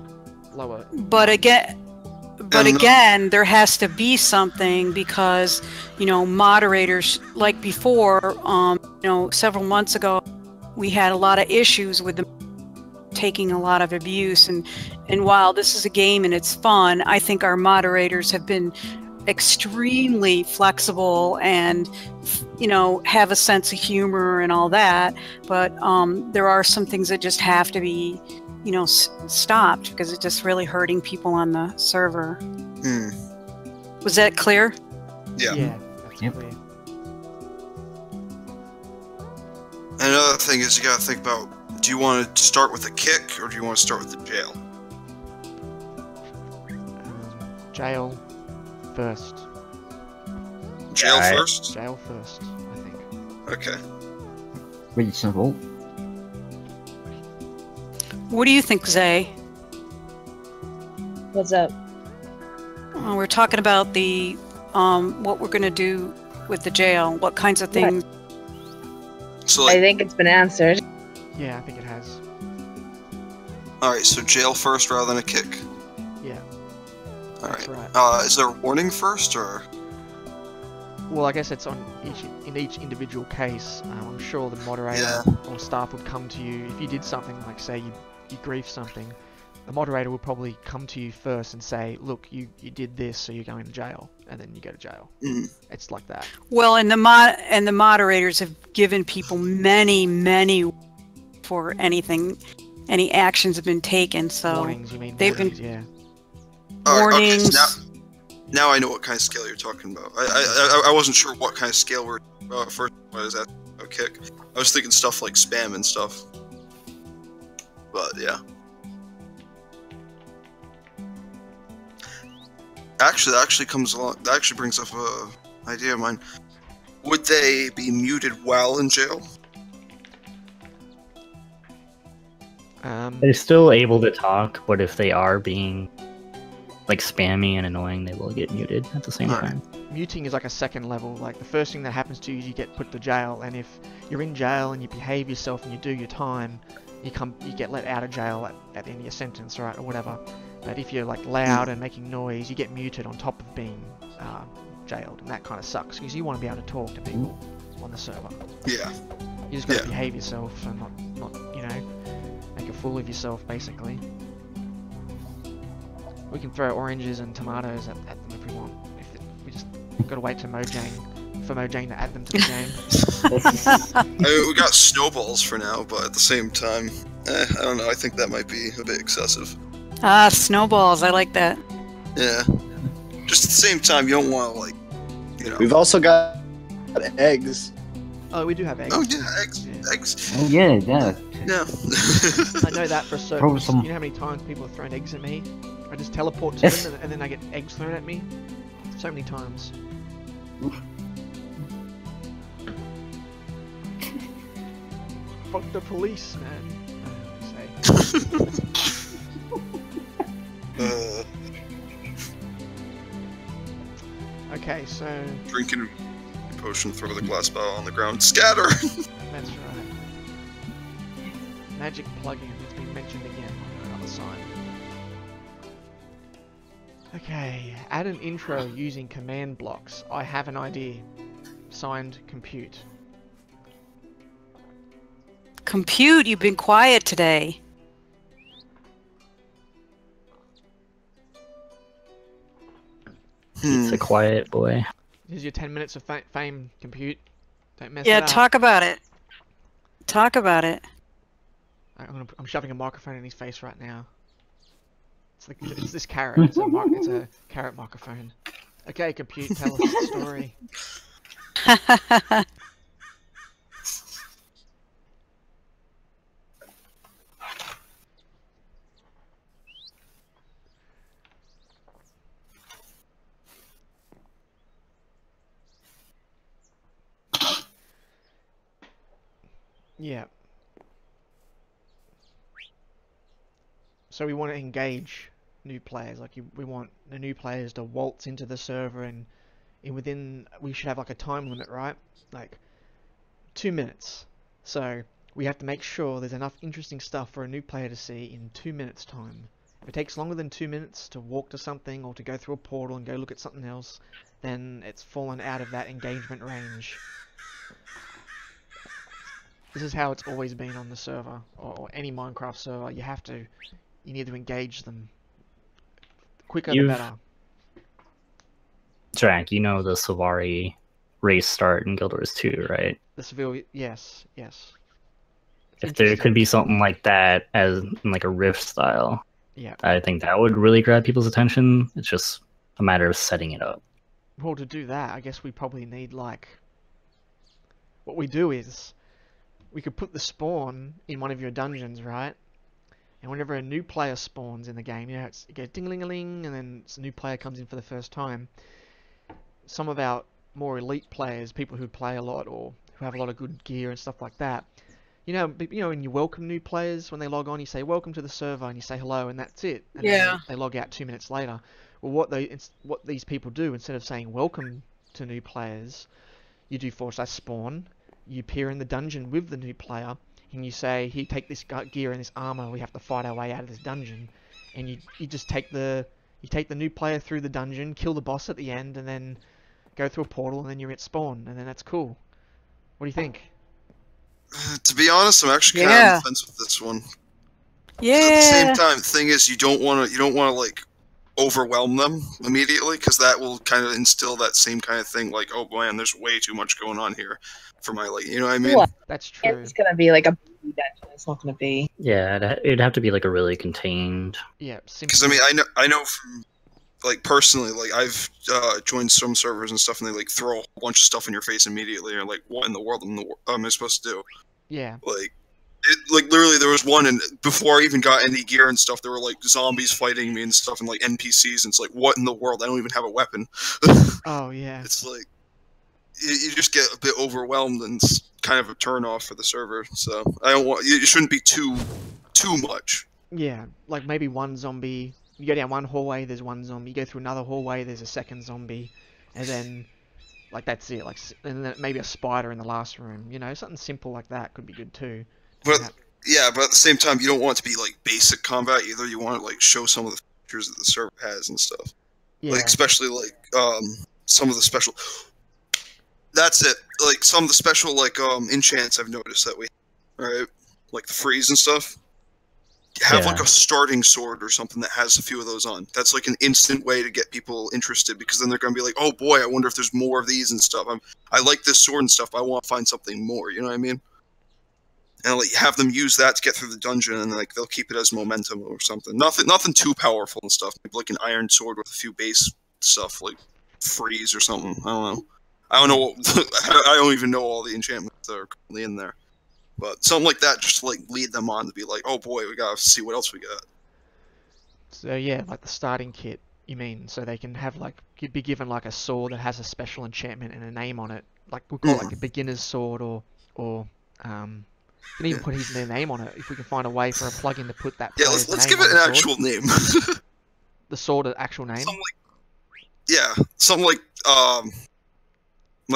But again, there has to be something because, you know, moderators, like before, you know, several months ago, we had a lot of issues with them taking a lot of abuse. And while this is a game and it's fun, I think our moderators have been extremely flexible and, you know, have a sense of humor and all that. But there are some things that just have to be, you know, stopped because it's just really hurting people on the server. Was that clear? Yeah. Yeah, that's Yep. clear. Another thing is you gotta think about, do you want to start with a kick or do you want to start with the jail? Jail first. Jail Yeah, first? Jail first, I think. Okay. Reasonable. What do you think, Zay? What's up? We're talking about the what we're going to do with the jail. What kinds of things? So, I like, think it's been answered. Yeah, I think it has. alright, so jail first rather than a kick. Yeah, Alright. that's right. Is there a warning first, or? Well, I guess it's in each individual case. I'm sure the moderator Yeah. or staff would come to you if you did something like, say, you grief something. The moderator would probably come to you first and say, "Look, you did this, so you're going to jail," and then you go to jail. It's like that. Well, and the moderators have given people many for anything, any actions have been taken. So Warnings, you mean? they've Warnings, yeah. Alright, warnings. Okay, so now I know what kind of scale you're talking about. I wasn't sure what kind of scale we're first. What is that? A kick? I was thinking stuff like spam and stuff. But yeah. Actually, that actually brings up a idea of mine. Would they be muted while in jail? They're still able to talk, but if they are being like spammy and annoying, they will get muted at the same Alright. time. Muting is like a second level. Like, the first thing that happens to you is you get put to jail, and if you're in jail and you behave yourself and you do your time, you get let out of jail at the end of your sentence, right, or whatever. But if you're like loud and making noise, you get muted on top of being jailed, and that kind of sucks because you want to be able to talk to people on the server. Yeah. You just got to behave yourself and not you know, make a fool of yourself basically. We can throw oranges and tomatoes at them if we want. We just got to wait for Mojang to add them to the game. I mean, we got snowballs for now, but at the same time, I don't know. I think that might be a bit excessive. Ah, snowballs. I like that. Yeah. Just at the same time, you don't want to, like, you know. We've also got eggs. Oh, we do have eggs. Oh yeah, eggs. Yeah. Eggs. Oh yeah, yeah. Yeah. I know that for certain. Probably some- You know how many times people have thrown eggs at me? I just teleport to them and then I get eggs thrown at me. So many times. Fuck the police, man. I say. Okay, so Drinking a potion, throw the glass bottle on the ground, scatter! that's right. Magic plugin, it's been mentioned again on another sign. Okay, add an intro using command blocks. I have an idea. Signed, Compute. Compute, you've been quiet today. He's a quiet boy. Here's your 10 minutes of fame, Compute. Don't mess Yeah, it up. talk about it. Talk about it. I'm shoving a microphone in his face right now. It's this carrot. It's a carrot microphone. Okay, Compute, tell us the story. Yeah. So we want to engage new players. We want the new players to waltz into the server, and we should have like a time limit, right? Like 2 minutes. So we have to make sure there's enough interesting stuff for a new player to see in 2 minutes time. If it takes longer than 2 minutes to walk to something or to go through a portal and go look at something else, then it's fallen out of that engagement range. This is how it's always been on the server, or any Minecraft server. You need to engage them. Quicker the better. Drank, you know the Savari race start in Guild Wars 2, right? The civilian, yes. If there could be something like that as in like a Rift style, yeah, I think that would really grab people's attention. It's just a matter of setting it up. Well, to do that, I guess we probably need what we do is we could put the spawn in one of your dungeons, right? And whenever a new player spawns in the game, it goes ding-a-ling-a-ling, and then a new player comes in for the first time. Some of our more elite players, people who play a lot or who have a lot of good gear and stuff like that, you know, when you welcome new players when they log on, you say welcome to the server and you say hello, and that's it. And Yeah. then they log out 2 minutes later. Well, what these people do, instead of saying welcome to new players, you do /spawn. You appear in the dungeon with the new player, and you say, "Here, take this gear and this armor. We have to fight our way out of this dungeon." And you just take the new player through the dungeon, kill the boss at the end, and then go through a portal, and then you're at spawn, and then that's cool. What do you think? To be honest, I'm actually kind of on the fence with this one. Yeah. At the same time, the thing is, you don't want to like overwhelm them immediately, because that will kind of instill that same kind of thing, like, oh man, there's way too much going on here for my, like, you know what I mean? Well, That's true. it's gonna be like a dungeon. It's not gonna be. Yeah, it'd have to be like a really contained. Yeah, because I mean, I know from like personally, like I've joined some servers and stuff, and they like throw a whole bunch of stuff in your face immediately, or like, what in the world am I supposed to do? Yeah. Like literally, there was one, and before I even got any gear and stuff, there were like zombies fighting me and stuff, and like NPCs, and it's like, what in the world? I don't even have a weapon. Oh yeah. It's like you just get a bit overwhelmed, and it's kind of a turn off for the server. So I don't want you shouldn't be too much. Yeah, like maybe one zombie. You go down one hallway, there's one zombie. You go through another hallway, there's a second zombie, and then Like that's it. Like, and then maybe a spider in the last room. You know, something simple like that could be good too. But yeah, but at the same time, you don't want it to be like basic combat either. You want to like show some of the features that the server has and stuff. Yeah. Like especially like some of the special. That's it. Like some of the special like enchants I've noticed that we, right? Like the freeze and stuff. Have like a starting sword or something that has a few of those on. That's like an instant way to get people interested, because then they're gonna be like, oh boy, I wonder if there's more of these and stuff. I like this sword and stuff, but I want to find something more. You know what I mean? And like have them use that to get through the dungeon, and like they'll keep it as momentum or something. Nothing too powerful and stuff. Maybe like an iron sword with a few base stuff like freeze or something. I don't know. I don't even know all the enchantments that are currently in there. But something like that, just to like lead them on to be like, oh boy, we gotta see what else we got. So yeah, like the starting kit, you mean? So they can have like, you'd be given like a sword that has a special enchantment and a name on it. Like we'll call it like a beginner's sword, or you can even put their name on it if we can find a way for a plugin to put that. Yeah, let's give it an actual name. The sword, an actual name. Something like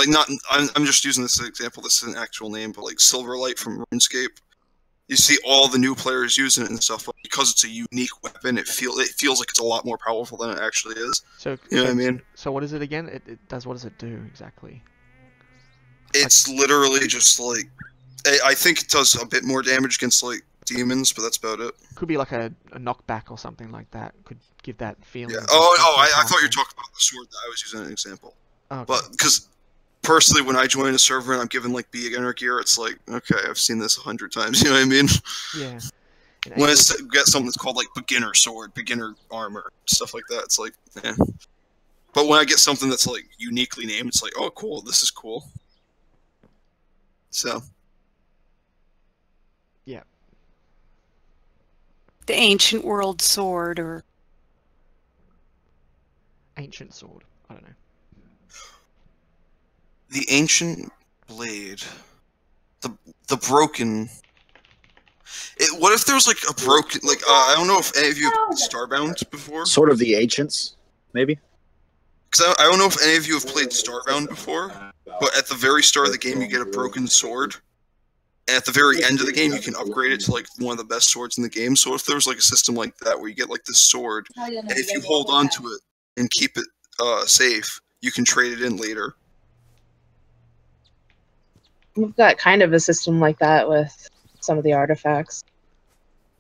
not. I'm just using this as an example. This is an actual name, but like Silverlight from RuneScape. You see all the new players using it and stuff, but because it's a unique weapon, it feels like it's a lot more powerful than it actually is. So you know what I mean? So what is it again? It does, what does it do exactly? It's like, literally just like, I think it does a bit more damage against like demons, but that's about it. Could be like a knockback or something like that. Could give that feeling. Yeah. I thought you were talking about the sword that I was using as an example. Okay. But because personally, when I join a server and I'm given like beginner gear, it's like, okay, I've seen this 100 times. You know what I mean? Yeah. When I get something that's called like beginner sword, beginner armor, stuff like that, it's like, eh. But when I get something that's like uniquely named, it's like, oh, cool, this is cool. So. Yeah. The ancient world sword, or ancient sword. I don't know. The ancient blade, the broken. What if there was like a broken, like I don't know if any of you have Starbound before. Sort of the ancients, maybe. Because I don't know if any of you have played Starbound before, but at the very start of the game you get a broken sword, and at the very end of the game you can upgrade it to like one of the best swords in the game. So if there was like a system like that where you get like this sword, and if you hold on to it and keep it safe, you can trade it in later. We've got kind of a system like that with some of the artifacts.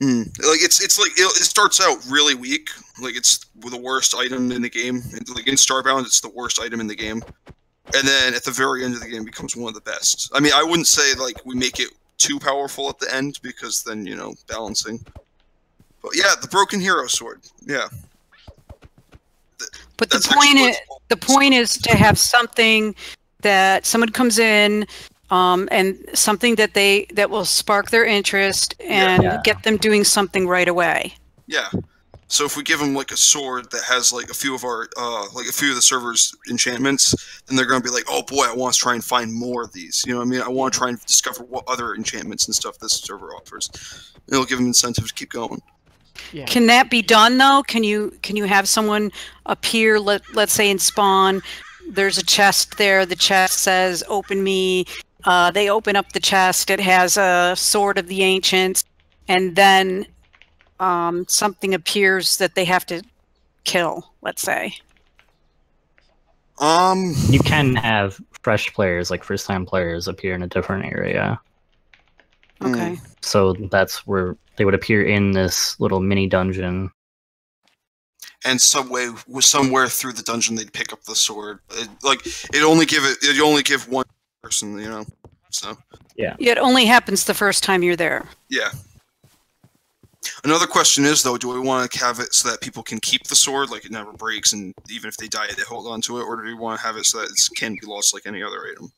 Like it's like it starts out really weak, like it's the worst item in the game. Like in Starbound, it's the worst item in the game, and then at the very end of the game, it becomes one of the best. I mean, I wouldn't say like we make it too powerful at the end, because then balancing. But yeah, the broken hero sword, yeah. But the point is to have something that someone comes in. And something that will spark their interest and get them doing something right away. Yeah. So if we give them like a sword that has like a few of our like a few of the server's enchantments, then they're gonna be like, oh boy, I want to try and find more of these. You know what I mean? I want to try and discover what other enchantments and stuff this server offers. It'll give them incentive to keep going. Yeah. Can that be done though? Can you have someone appear? Let's say in spawn, there's a chest there. The chest says, "Open me." They open up the chest. It has a sword of the ancients, and then something appears that they have to kill. Let's say. You can have fresh players, like first-time players, appear in a different area. Okay. So that's where they would appear in this little mini dungeon. And somewhere through the dungeon, they'd pick up the sword. It'd only give one person, so yeah. It only happens the first time you're there. Yeah. Another question is though, do we want to have it so that people can keep the sword, like it never breaks, and even if they die, they hold on to it, or do we want to have it so that it can be lost like any other item?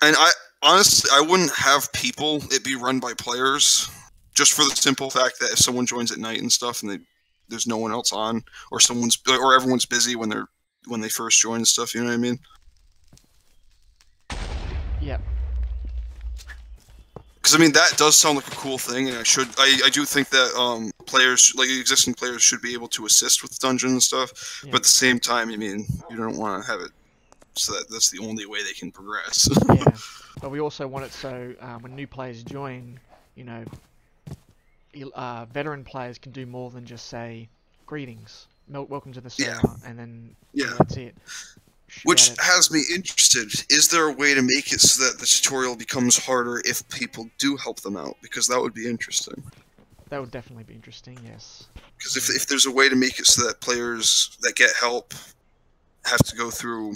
And honestly, I wouldn't have it be run by players, just for the simple fact that if someone joins at night and stuff, and there's no one else on, or everyone's busy when they first join and stuff. You know what I mean? Yep. Because I mean that does sound like a cool thing, and I do think that players, like existing players, should be able to assist with dungeons and stuff. Yeah. But at the same time, I mean, you don't want to have it so that's the only way they can progress. Yeah, but we also want it so when new players join, you know, veteran players can do more than just say greetings, welcome to the server, and then that's it. Which has me interested. Is there a way to make it so that the tutorial becomes harder if people do help them out? Because that would be interesting. That would definitely be interesting, yes. Because if there's a way to make it so that players that get help have to go through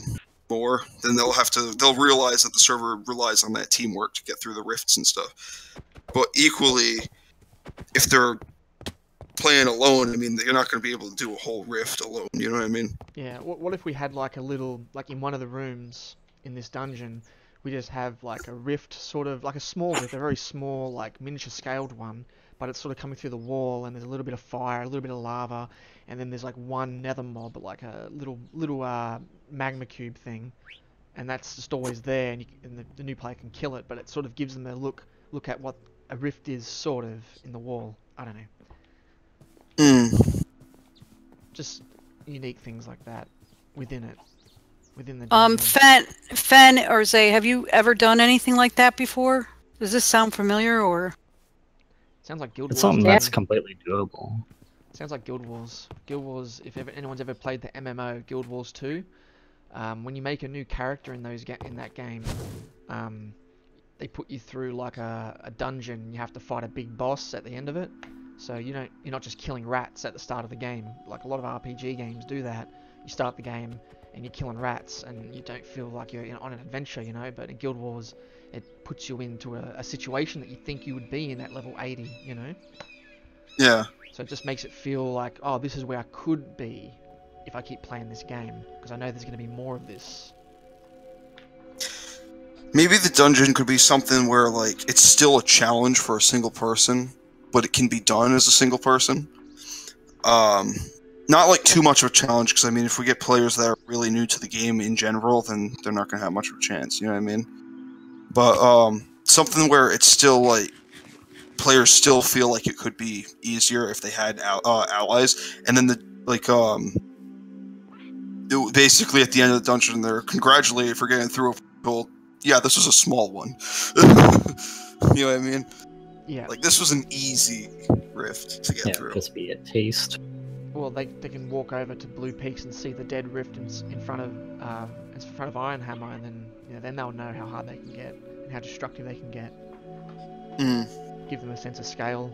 more, then they'll realize that the server relies on that teamwork to get through the rifts and stuff. But equally, if they're playing alone, I mean, they're not going to be able to do a whole rift alone, you know what I mean? Yeah, what if we had like a little, like in one of the rooms in this dungeon, we just have like a rift, sort of like a small rift, a very small, like miniature scaled one, but it's sort of coming through the wall, and there's a little bit of fire, a little bit of lava, and then there's like one nether mob, like a little magma cube thing, and that's just always there, and the new player can kill it, but it sort of gives them a look at what a rift is, sort of, in the wall. I don't know. Just unique things like that within it, within the dungeon. Fen or Zay, have you ever done anything like that before? Does this sound familiar, or? Sounds like Guild Wars. It's something that's completely doable. Sounds like Guild Wars. Guild Wars, if anyone's ever played the MMO Guild Wars 2, when you make a new character in that game, they put you through like a dungeon. You have to fight a big boss at the end of it. So you're not just killing rats at the start of the game. Like a lot of RPG games do that. You start the game and you're killing rats, and you don't feel like you're on an adventure, you know. But in Guild Wars, it puts you into a situation that you think you would be in at level 80, you know. Yeah. So it just makes it feel like, oh, this is where I could be if I keep playing this game, because I know there's going to be more of this. Maybe the dungeon could be something where, like, it's still a challenge for a single person, but it can be done as a single person. Not like too much of a challenge, because I mean, if we get players that are really new to the game in general, then they're not going to have much of a chance, you know what I mean? But something where it's still like players still feel like it could be easier if they had allies, and then basically at the end of the dungeon, they're congratulated for getting through. Well, yeah, this was a small one. You know what I mean? Yeah. Like, this was an easy rift to get through. Just be a taste. Well, they can walk over to Blue Peaks and see the dead rift in front of Ironhammer, and then they'll know how hard they can get and how destructive they can get. Give them a sense of scale.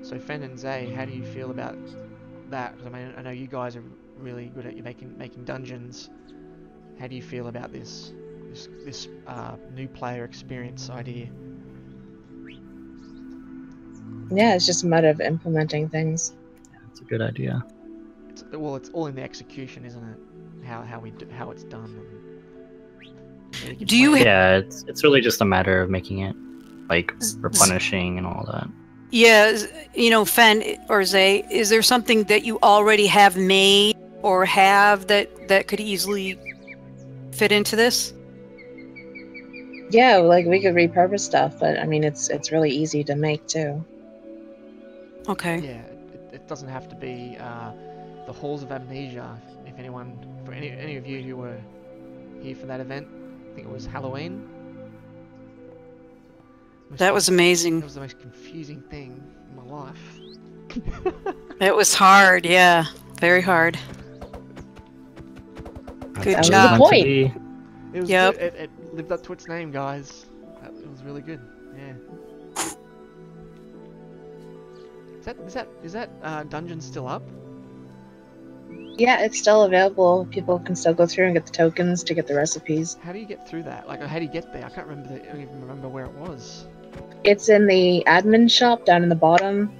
So Fen and Zay, how do you feel about that? Because I mean, I know you guys are really good at making dungeons. How do you feel about this new player experience idea? Yeah, it's just a matter of implementing things. Yeah, it's a good idea. It's all in the execution, isn't it? How it's done. Do you? Yeah, it's really just a matter of making it like replenishing and all that. Yeah, Fen or Zay, is there something that you already have made or have that could easily fit into this? Yeah, like we could repurpose stuff, but I mean, it's really easy to make too. Okay. Yeah, it doesn't have to be the Halls of Amnesia. If anyone, for any of you who were here for that event, I think it was Halloween. That was amazing. It was the most confusing thing in my life. It was hard, yeah, very hard. Good job. It was good. It lived up to its name, guys. It was really good. Yeah. Is that dungeon still up? Yeah, it's still available. People can still go through and get the tokens to get the recipes. How do you get through that? Like, how do you get there? I can't remember. I don't even remember where it was. It's in the admin shop down in the bottom.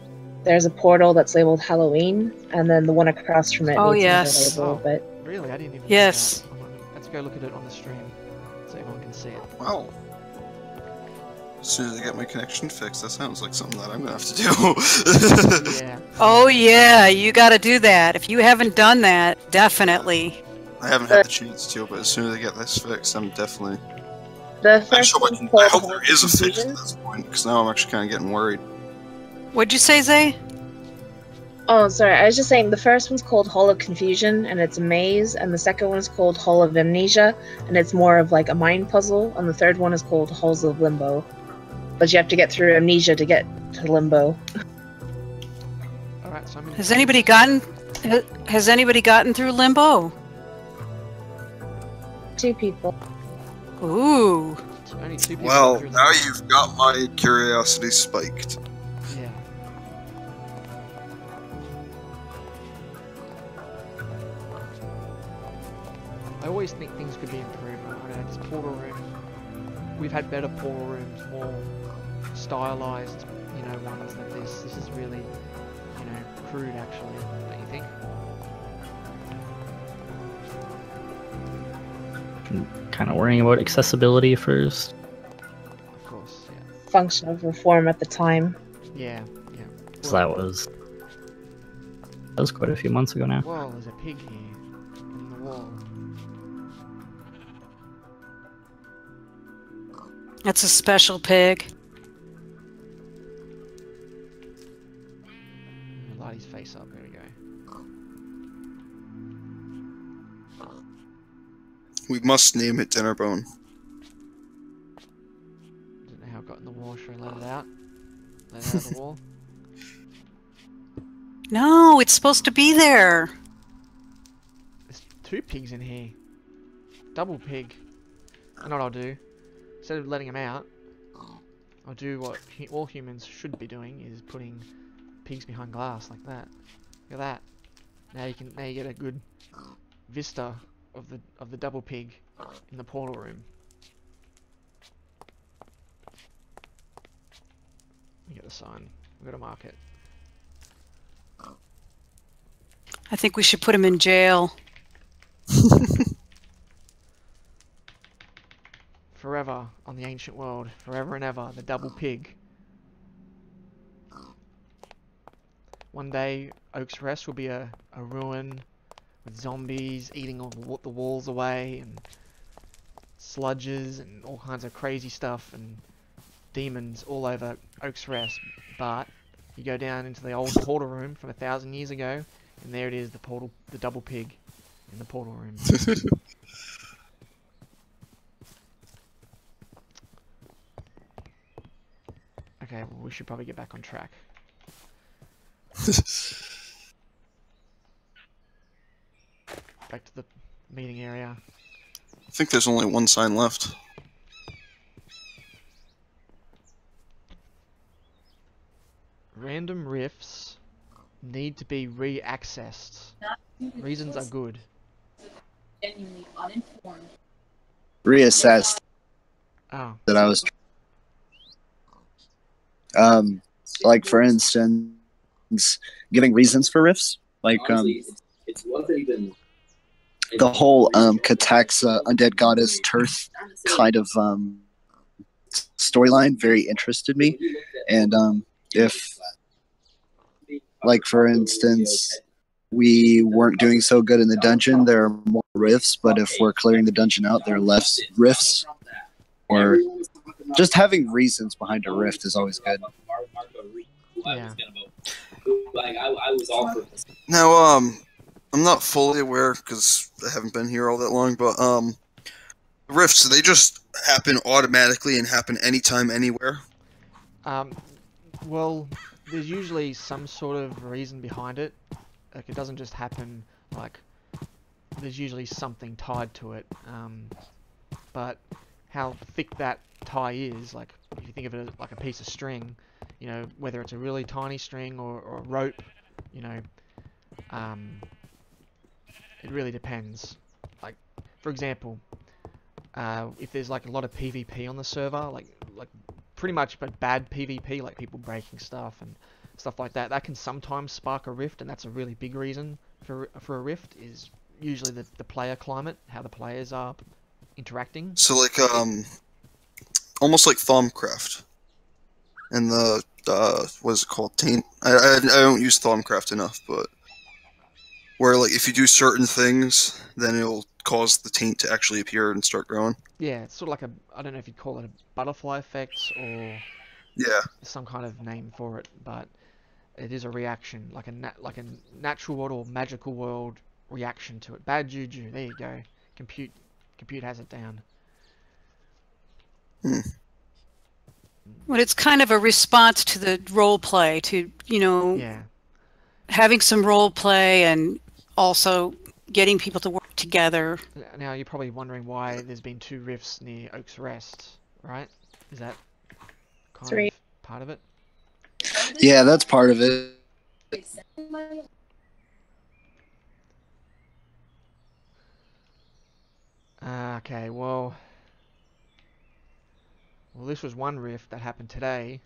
There's a portal that's labeled Halloween, and then the one across from it. Oh, needs yes. another label, but Really? I didn't even. Yes. Know that. Let's go look at it on the stream so everyone can see it. Wow. As soon as I get my connection fixed, that sounds like something that I'm gonna have to do. Yeah. Oh yeah, you got to do that. If you haven't done that, definitely. I haven't had the chance to, but as soon as I get this fixed, I'm definitely The first I one's hope called there Hole is a fix Confusion. at this point, because now I'm actually kind of getting worried. What'd you say, Zay? Oh, sorry. I was just saying the first one's called Hall of Confusion, and it's a maze, and the second one is called Hall of Amnesia, and it's more of like a mind puzzle, and the third one is called Halls of Limbo. But you have to get through Amnesia to get to Limbo. Alright, so I'm in Has anybody gotten through Limbo? 2 people. Ooh. Only 2 people Well, through the now night. you've got my curiosity spiked. Yeah. I always think things could be improved. I don't know, this portal room. We've had better portal rooms, more stylized, ones than this. This is really, crude actually, don't you think? Kind of worrying about accessibility first. Of course, yeah. Function of reform at the time. Yeah, yeah. So that was quite a few months ago now. Whoa, there's a pig here on the wall. That's a special pig. Light his face up, there we go. We must name it Dinnerbone. Don't know how it got in the wall, should I let it out? Let it out of the wall? No, it's supposed to be there. There's 2 pigs in here. Double pig. I know what I'll do. Instead of letting them out, I'll do what all humans should be doing, is putting pigs behind glass like that. Look at that. Now you get a good vista of the double pig in the portal room. We get the sign. We've got to mark it. I think we should put him in jail. Forever on the ancient world, forever and ever, the double pig. One day, Oak's Rest will be a ruin with zombies eating all the walls away, and sludges and all kinds of crazy stuff, and demons all over Oak's Rest. But you go down into the old portal room from 1,000 years ago, and there it is, the double pig in the portal room. Okay, well, we should probably get back on track. Back to the meeting area. I think there's only one sign left. Random rifts need to be re-accessed. Reasons are good. Genuinely uninformed. Reassessed Oh, that I was. Like for instance, giving reasons for rifts, like It's wasn't even the whole Kataxa undead goddess Tirth kind of storyline very interested me, and if, like for instance, we weren't doing so good in the dungeon, there are more rifts, but if we're clearing the dungeon out, there are less rifts, or just having reasons behind a rift is always good. yeah. Like I was all for this. Now, I'm not fully aware because I haven't been here all that long, but rifts, they just happen automatically and happen anytime, anywhere. Well, there's usually some sort of reason behind it. Like, it doesn't just happen, like, there's usually something tied to it. But how thick that tie is, like, if you think of it as like a piece of string, whether it's a really tiny string or a rope, it really depends. Like, for example, if there's like a lot of PvP on the server, like pretty much but bad PvP, like people breaking stuff and stuff like that, that can sometimes spark a rift, and that's a really big reason for a rift, is usually the player climate, how the players are interacting. So, like, almost like Thaumcraft. And the, what is it called? Taint? I don't use Thaumcraft enough, but where, like, if you do certain things, then it'll cause the taint to actually appear and start growing. Yeah, it's sort of like a, I don't know if you'd call it a butterfly effect or Yeah. some kind of name for it, but it is a reaction, like a natural world or magical world reaction to it. Bad juju. There you go. Compute has it down. But it's kind of a response to the role play, to, you know, Yeah. having some role play and also getting people to work together. Now you're probably wondering why there's been 2 rifts near Oak's Rest, right? Is that kind 3. of part of it? Yeah, that's part of it. Okay, well, this was one rift that happened today.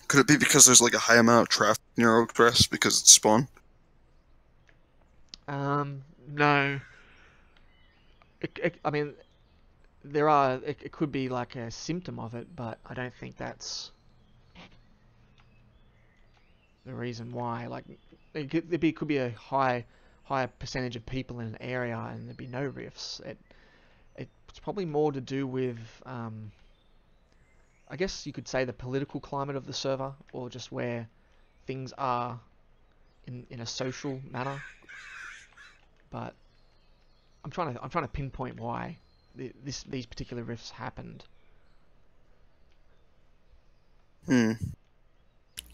Could it be because there's like a high amount of traffic near Oak Crest because it's spawn? No. I mean, it could be like a symptom of it, but I don't think that's the reason why. Like, it could be a higher percentage of people in an area and there'd be no rifts. It's probably more to do with, I guess you could say, the political climate of the server, or just where things are in a social manner. But I'm trying to pinpoint why these particular rifts happened.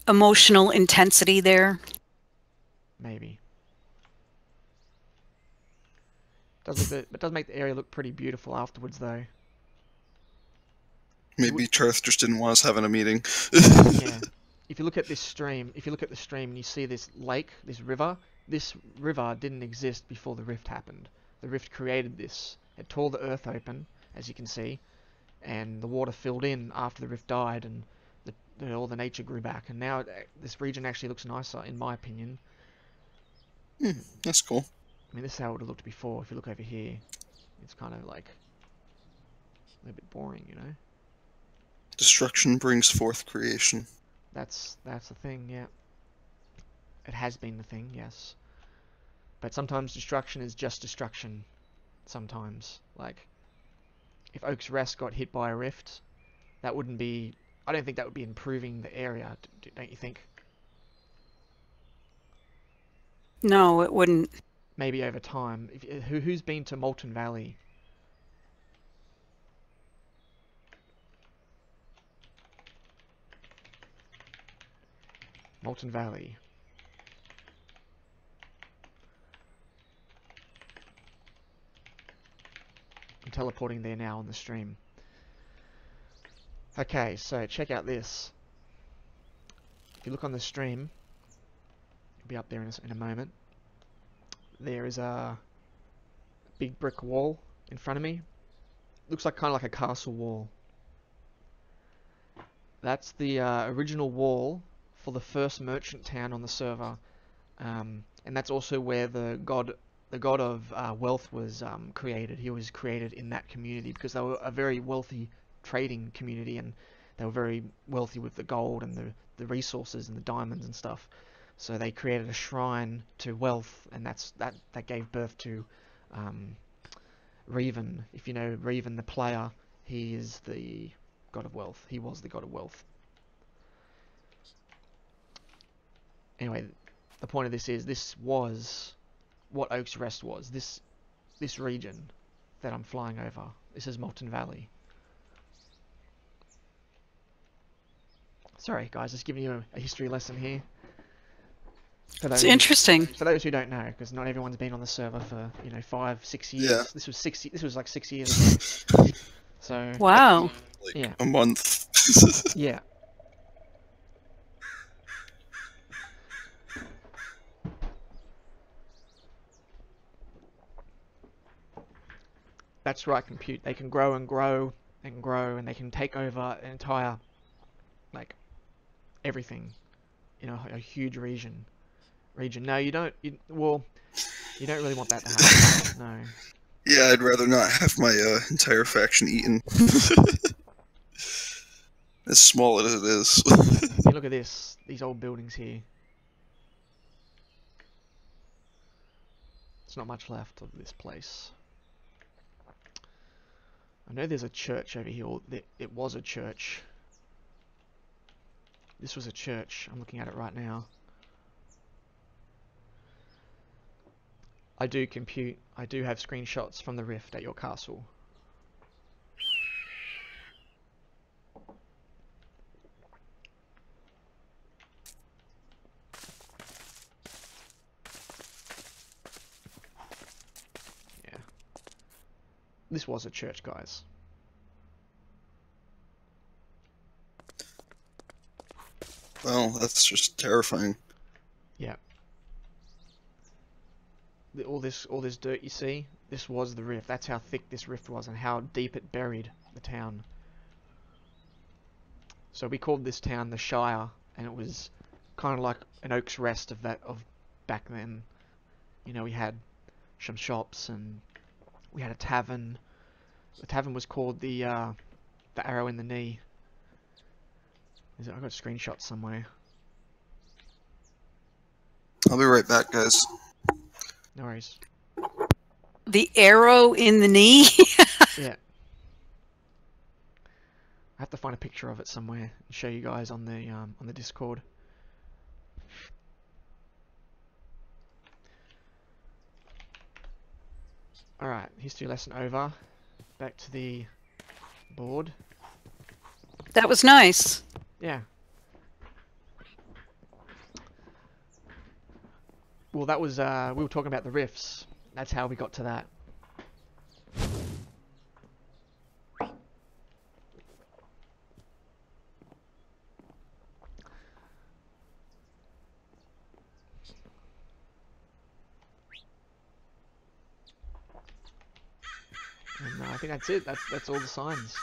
Emotional intensity there. Maybe. It does make the area look pretty beautiful afterwards, though. Maybe Charth just didn't want us having a meeting. Yeah. If you look at this stream, and you see this lake, this river didn't exist before the rift happened. The rift created this. It tore the earth open, as you can see, and the water filled in after the rift died, and all the nature grew back. And now this region actually looks nicer, in my opinion. That's cool. I mean, this is how it would have looked before. If you look over here, it's kind of like a little bit boring, you know? Destruction brings forth creation. That's the thing, yeah. It has been the thing, yes. But sometimes destruction is just destruction. Sometimes. Like, if Oak's Rest got hit by a rift, that wouldn't be... I don't think that would be improving the area, don't you think? No, it wouldn't. Maybe over time. Who's been to Molten Valley? Molten Valley. I'm teleporting there now on the stream. Okay, so check out this. If you look on the stream, it'll be up there in a moment. There is a big brick wall in front of me. Looks like kind of like a castle wall. That's the original wall for the first merchant town on the server, and that's also where the god of wealth was created. He was created in that community because they were a very wealthy trading community, and they were very wealthy with the gold and the resources and the diamonds and stuff. So they created a shrine to wealth, and that gave birth to Revan. If you know Revan the player, he is the god of wealth. He was the god of wealth. Anyway, the point of this was what Oak's Rest was. This region that I'm flying over. This is Molten Valley. Sorry guys, just giving you a history lesson here. It's interesting. For those who don't know, because not everyone's been on the server for 5-6 years. Yeah. This was like 6 years ago. So Wow. Like yeah. a month. Yeah. That's right, compute. They can grow and grow and grow, and they can take over an entire, like, everything in a huge region. No, you don't. Well, you don't really want that to happen. No. Yeah, I'd rather not have my entire faction eaten. As small as it is. You look at these old buildings here. There's not much left of this place. I know there's a church over here. It was a church. This was a church. I'm looking at it right now. I do compute. I do have screenshots from the rift at your castle. Yeah. This was a church, guys. Well, that's just terrifying. Yeah. All this dirt you see, this was the rift. That's how thick this rift was and how deep it buried the town. So we called this town the Shire, and it was kind of like an Oak's Rest of back then. You know, we had some shops and we had a tavern. The tavern was called the Arrow in the Knee. I've got screenshots somewhere. I'll be right back, guys. No worries. The arrow in the knee? Yeah. I have to find a picture of it somewhere and show you guys on the Discord. Alright, history lesson over. Back to the board. That was nice. Yeah. Well, that was, we were talking about the riffs. That's how we got to that. And I think that's it. That's all the signs.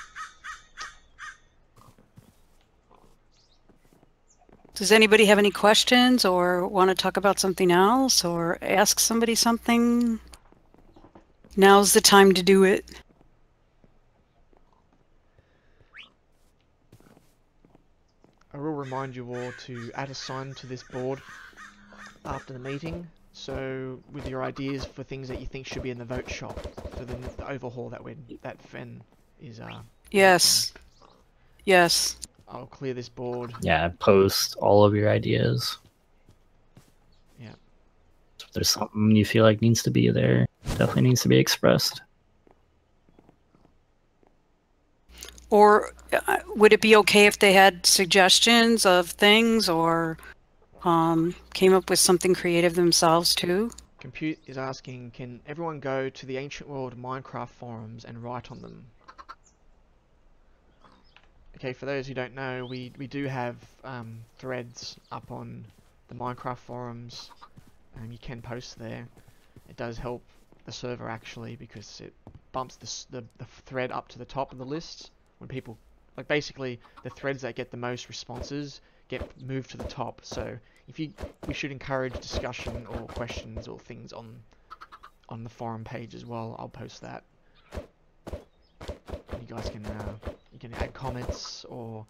Does anybody have any questions or want to talk about something else or ask somebody something? Now's the time to do it. I will remind you all to add a sign to this board after the meeting. So with your ideas for things that you think should be in the vote shop for the overhaul that Fen is Yes. Yes. I'll clear this board. Yeah, post all of your ideas. Yeah. If there's something you feel like needs to be there, definitely needs to be expressed. Or would it be okay if they had suggestions of things or came up with something creative themselves too? Compute is asking, can everyone go to the Ancient World Minecraft forums and write on them? Okay, for those who don't know, we do have threads up on the Minecraft forums. You can post there. It does help the server actually because it bumps the thread up to the top of the list when people, like basically the threads that get the most responses get moved to the top. So we should encourage discussion or questions or things on the forum page as well. I'll post that. You guys can you can add comments or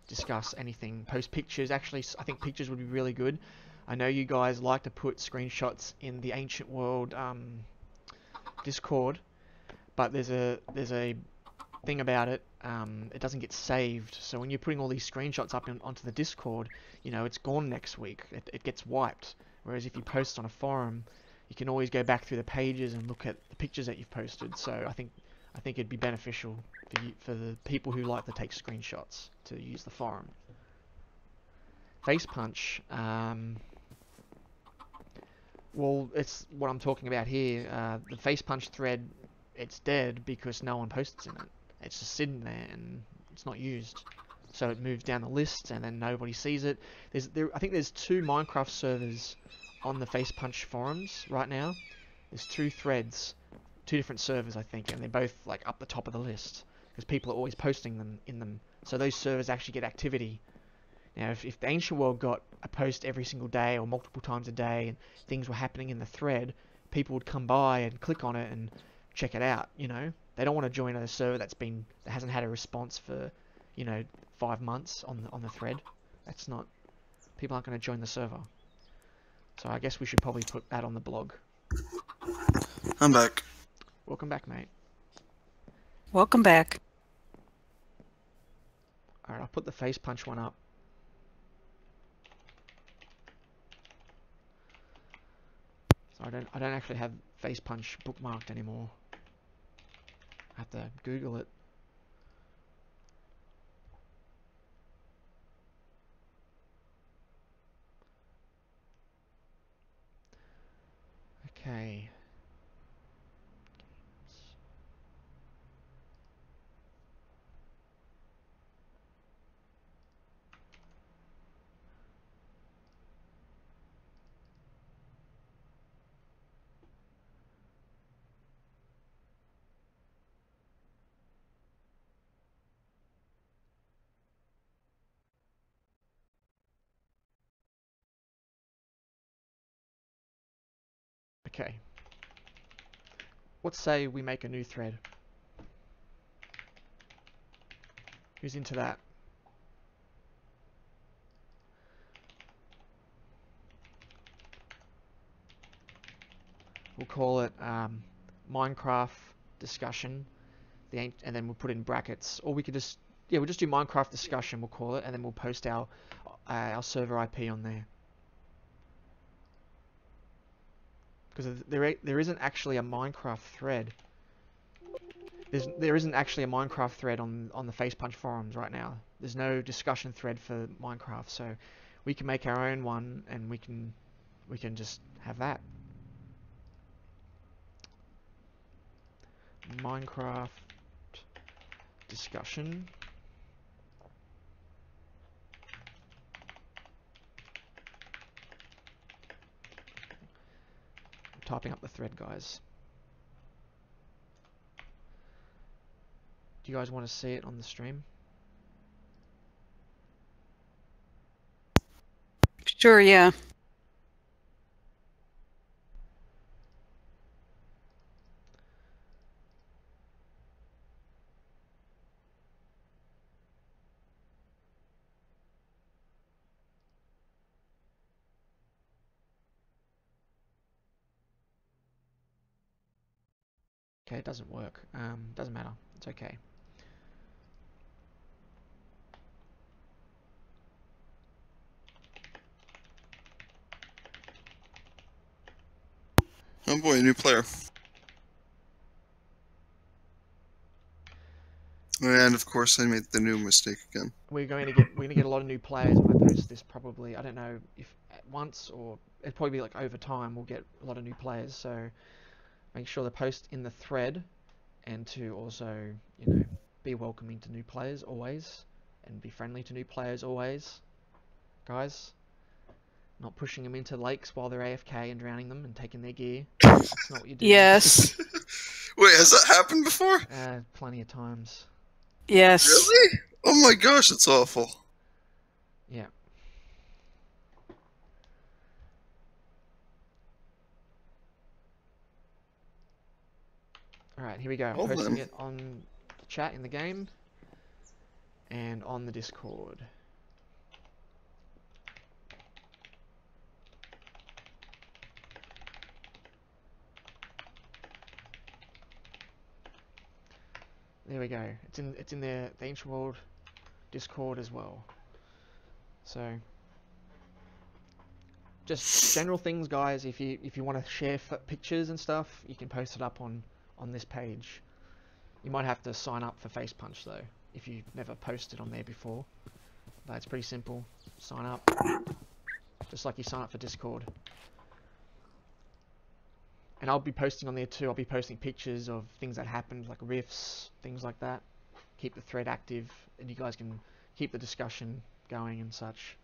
discuss anything. Post pictures. Actually, I think pictures would be really good. I know you guys like to put screenshots in the Ancient World Discord, but there's a thing about it. It doesn't get saved. So when you're putting all these screenshots up onto the Discord, you know, it's gone next week. It gets wiped. Whereas if you post on a forum, you can always go back through the pages and look at the pictures that you've posted. So I think it'd be beneficial for the people who like to take screenshots to use the forum. Face punch. Well, it's what I'm talking about here. The face punch thread, it's dead because no one posts in it. It's just sitting there and it's not used. So it moves down the list and then nobody sees it. I think there's 2 Minecraft servers on the face punch forums right now. There's 2 threads. 2 different servers, I think, and they're both like up the top of the list because people are always posting them in them. So those servers actually get activity. Now, if the Ancient World got a post every single day or multiple times a day, and things were happening in the thread, people would come by and click on it and check it out. You know, they don't want to join a server that hasn't had a response for, you know, 5 months on the thread. That's not. People aren't going to join the server. So I guess we should probably put that on the blog. I'm back. Welcome back, mate. Welcome back. Alright, I'll put the face punch one up. So I don't actually have face punch bookmarked anymore. I have to Google it. Okay. Okay. Let's say we make a new thread. Who's into that? We'll call it Minecraft discussion. And then we'll put in brackets, or we could just we'll just do Minecraft discussion. We'll call it, and then we'll post our server IP on there. Because there isn't actually a Minecraft thread. There isn't actually a Minecraft thread on the Facepunch forums right now. There's no discussion thread for Minecraft, so we can make our own one, and we can just have that. Minecraft discussion. I'm typing up the thread, guys. Do you guys want to see it on the stream? Sure, yeah. Okay, it doesn't work. Doesn't matter. It's okay. Oh boy, a new player. And of course, I made the new mistake again. We're going to get a lot of new players when I post this. Probably, I don't know if at once or it'll probably be like over time. We'll get a lot of new players. So make sure to post in the thread, and to also be welcoming to new players always, and be friendly to new players always, guys. Not pushing them into lakes while they're AFK and drowning them and taking their gear. That's not what you do. Yes. Wait, has that happened before? Plenty of times. Yes. Really? Oh my gosh, it's awful. Yeah. Alright, here we go. I'm Well posting then. it on the chat in the game and on the Discord. There we go. It's in the Ancient World Discord as well. So just general things, guys. If you want to share pictures and stuff, you can post it up on this page. You might have to sign up for Facepunch though, if you've never posted on there before. But it's pretty simple. Sign up, just like you sign up for Discord. And I'll be posting on there too. I'll be posting pictures of things that happened, like riffs, things like that. Keep the thread active, and you guys can keep the discussion going and such.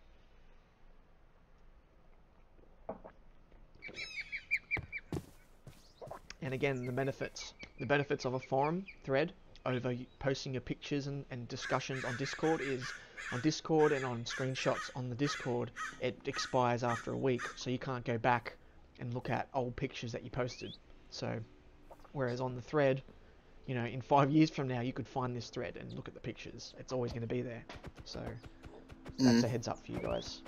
And again, the benefits of a forum thread over posting your pictures and discussions on Discord is, on Discord and on screenshots on the Discord, it expires after a week, so you can't go back and look at old pictures that you posted. So, whereas on the thread, in 5 years from now, you could find this thread and look at the pictures. It's always going to be there. So, that's a heads up for you guys.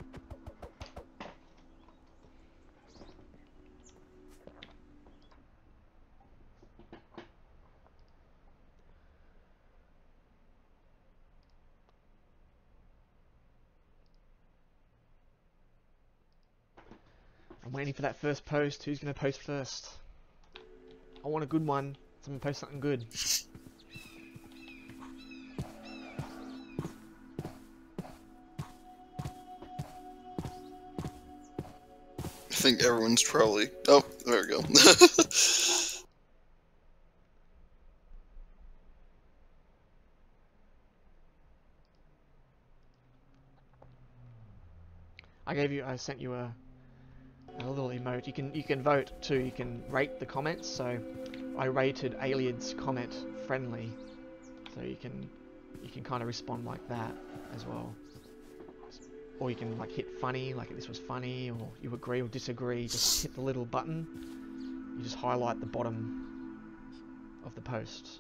I'm waiting for that first post. Who's going to post first? I want a good one. Someone post something good. I think everyone's probably... Oh, there we go. I sent you a little emote. You can vote too. You can rate the comments. So I rated Alien's comment friendly. So you can kind of respond like that as well. Or you can like hit funny, like this was funny, or you agree or disagree. Just hit the little button. You just highlight the bottom of the post.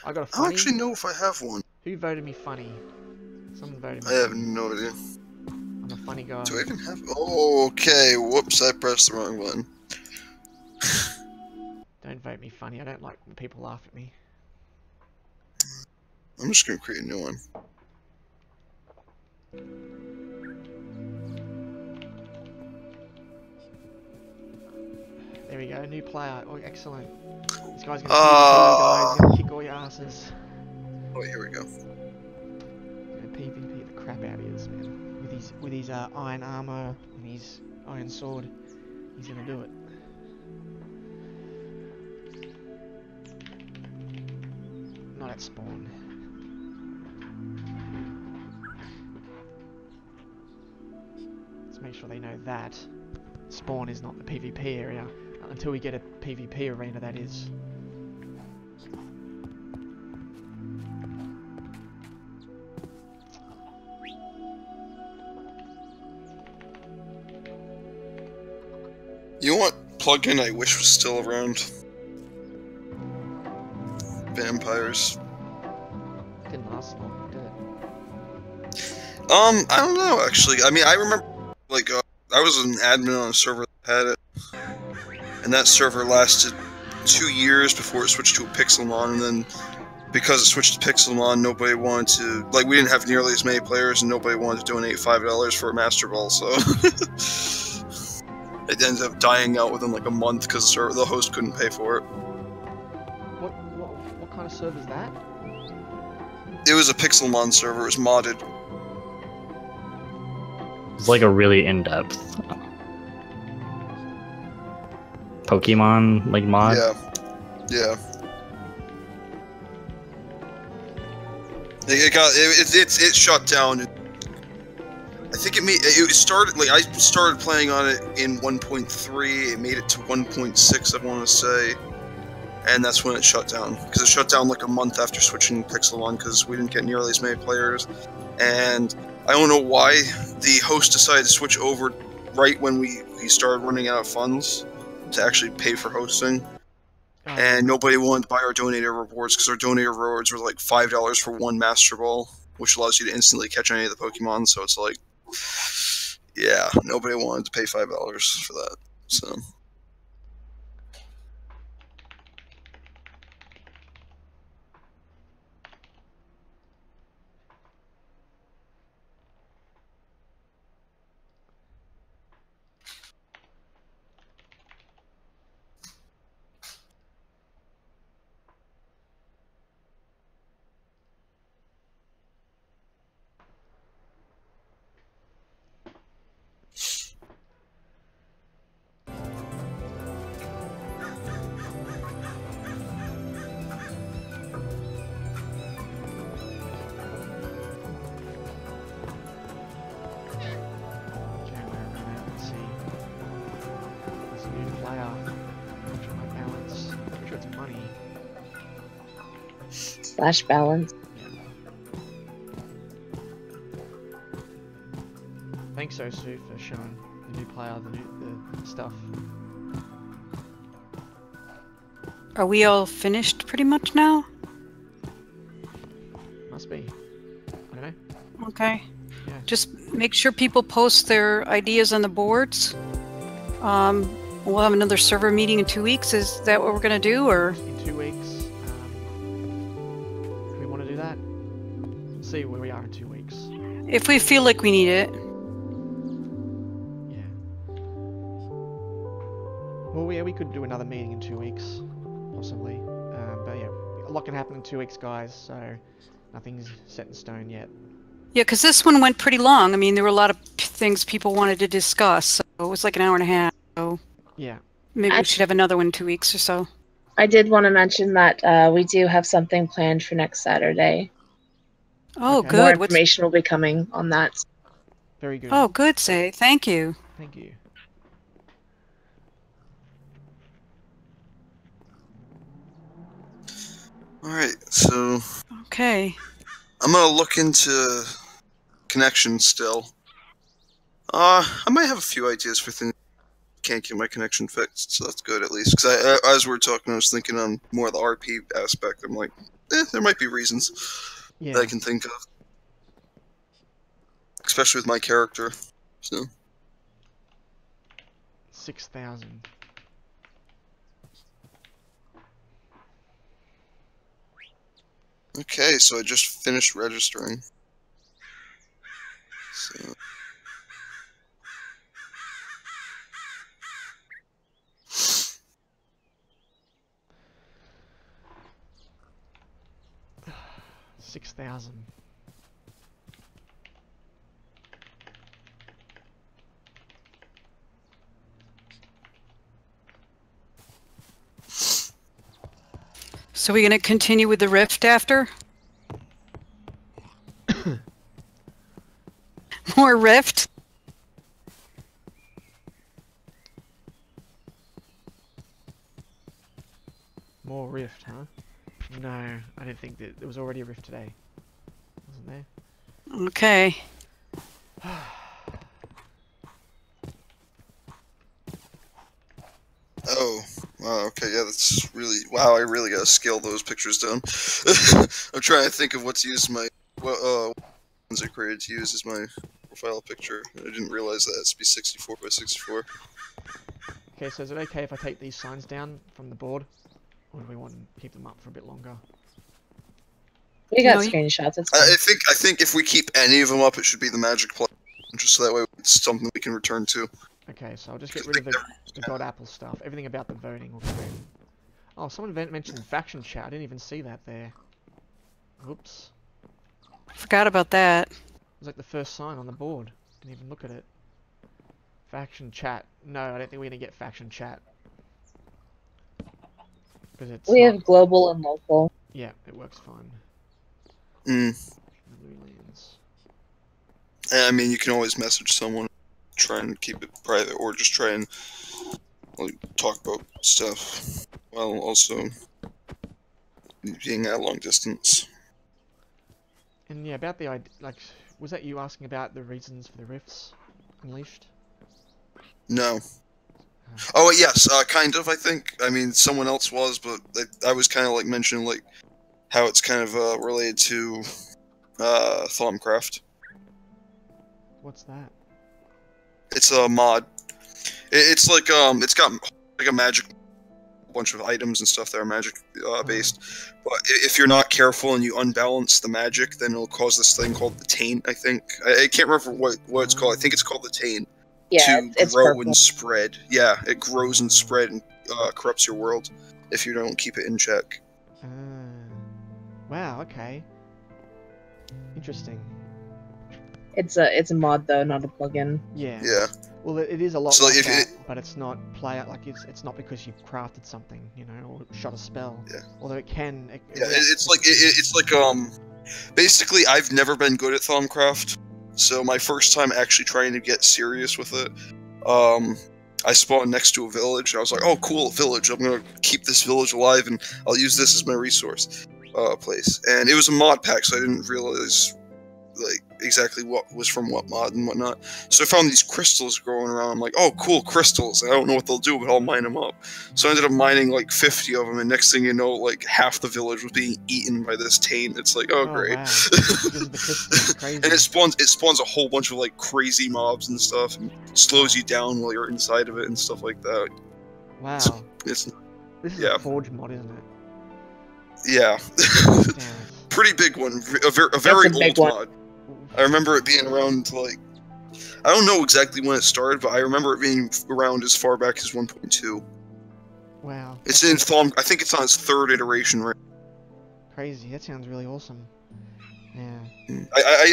I got a funny. I don't actually know if I have one. Who voted me funny? Someone voted me. I have no idea. I'm a funny guy. Do I even have... Oh, okay, whoops, I pressed the wrong button. Don't vote me funny. I don't like when people laugh at me. I'm just gonna create a new one. There we go, new player. Oh, excellent. This guy's gonna kill you guys. He's gonna kick all your asses. Oh, here we go. He's gonna PvP the crap out of you, man. With his iron armor and his iron sword, he's gonna do it. Not at spawn. Let's make sure they know that spawn is not the PvP area until we get a PvP arena, that is. You know what plugin I wish was still around? Vampires. Didn't last long, did it? I don't know, actually. I mean, I remember, like, I was an admin on a server that had it, and that server lasted 2 years before it switched to a Pixelmon, and then because it switched to Pixelmon, nobody wanted to, like, we didn't have nearly as many players, and nobody wanted to donate $5 for a Master Ball, so it ended up dying out within, like, a month because the host couldn't pay for it. What kind of server is that? It was a Pixelmon server, it was modded. It's like a really in-depth Pokemon like mod. Yeah. It shut down. I think it started, like, I started playing on it in 1.3. It made it to 1.6, I want to say, and that's when it shut down. Because it shut down like a month after switching to Pixel 1 because we didn't get nearly as many players, and I don't know why the host decided to switch over right when we started running out of funds to actually pay for hosting. And nobody wanted to buy our donator rewards because our donator rewards were like $5 for one Master Ball, which allows you to instantly catch any of the Pokemon. So it's like, yeah, nobody wanted to pay $5 for that. So. Slash balance. Thanks, Osu, for showing the new player the stuff. Are we all finished pretty much now? Must be. I don't know. Okay. Yeah. Just make sure people post their ideas on the boards. We'll have another server meeting in 2 weeks. Is that what we're going to do, or? In 2 weeks. Do we want to do that? Let's see where we are in 2 weeks. If we feel like we need it. we could do another meeting in 2 weeks, possibly. But yeah, a lot can happen in 2 weeks, guys. So nothing's set in stone yet. Yeah, because this one went pretty long. I mean, there were a lot of things people wanted to discuss. So it was like an hour and a half. So Yeah. maybe we should have another one in 2 weeks or so. I did want to mention that we do have something planned for next Saturday. Oh, Okay. More good. What's... information will be coming on that. Very good. Oh, good, Say. Thank you. Thank you. Alright, so Okay. I'm gonna look into connections still. I might have a few ideas for things. Can't get my connection fixed, so that's good at least. Because as we were talking, I was thinking on more of the RP aspect. I'm like, there might be reasons that I can think of, especially with my character. So 6,000. okay, so I just finished registering. So. $6,000. So we're going to continue with the rift after? More rift? More rift, huh? No, I didn't think that there was already a rift today. Wasn't there? Okay. Oh, wow, okay, yeah, that's really... Wow, I really gotta scale those pictures down. I'm trying to think of what to use my... ones I created to use as my profile picture. I didn't realize that it has to be 64 by 64. Okay, so is it okay if I take these signs down from the board? Or do we want to keep them up for a bit longer? We got No, you- screenshots. It's fine. I think if we keep any of them up, it should be the magic play. Just so that way it's something we can return to. Okay, so I'll just get rid of the God Apple stuff. Everything about the voting will get rid. Oh, someone mentioned faction chat. I didn't even see that there. Whoops. Forgot about that. It was like the first sign on the board. Didn't even look at it. Faction chat. No, I don't think we're going to get faction chat. Because it's We not- have global and local. Yeah, it works fine. Lands. I mean, you can always message someone, try and keep it private, or just try and like, talk about stuff while also being at a long distance. And yeah, about the like, was that you asking about the reasons for the rifts unleashed? No. Oh, yes, kind of, I think. I mean, someone else was, but I was kind of like mentioning like how it's kind of related to Thaumcraft. What's that? It's a mod. It's like it's got like a magic bunch of items and stuff that are magic based. But if you're not careful and you unbalance the magic, then it'll cause this thing called the Taint. I think I can't remember what it's called. I think it's called the Taint. Yeah, To it's grow purple. and spread. Yeah, it grows and spread and corrupts your world if you don't keep it in check. Wow. Okay. Interesting. It's a mod though, not a plugin. Yeah. Yeah. Well, it is a lot So like if that, but it's not it's not because you've crafted something, you know, or shot a spell. Yeah. Although it can. Yeah, it's like basically I've never been good at Thaumcraft, so my first time actually trying to get serious with it, I spawned next to a village, and I was like, oh cool, village, I'm gonna keep this village alive and I'll use this as my resource place. And it was a mod pack, so I didn't realize like exactly what was from what mod and whatnot. So I found these crystals growing around. I'm like, oh cool, crystals. I don't know what they'll do, but I'll mine them up. So I ended up mining like 50 of them, and next thing you know, like half the village was being eaten by this taint. It's like, oh great. Wow. The crystals are crazy. And it spawns a whole bunch of like crazy mobs and stuff, and slows you down while you're inside of it and stuff like that. Wow. It's This is yeah. a Forge mod, isn't it? yeah, Damn. pretty big one, a very a big old one. mod. I remember it being around, like, I don't know exactly when it started, but I remember it being around as far back as 1.2. Wow. It's that's in Farm. I think it's on its 3rd iteration right. crazy. That sounds really awesome. Yeah.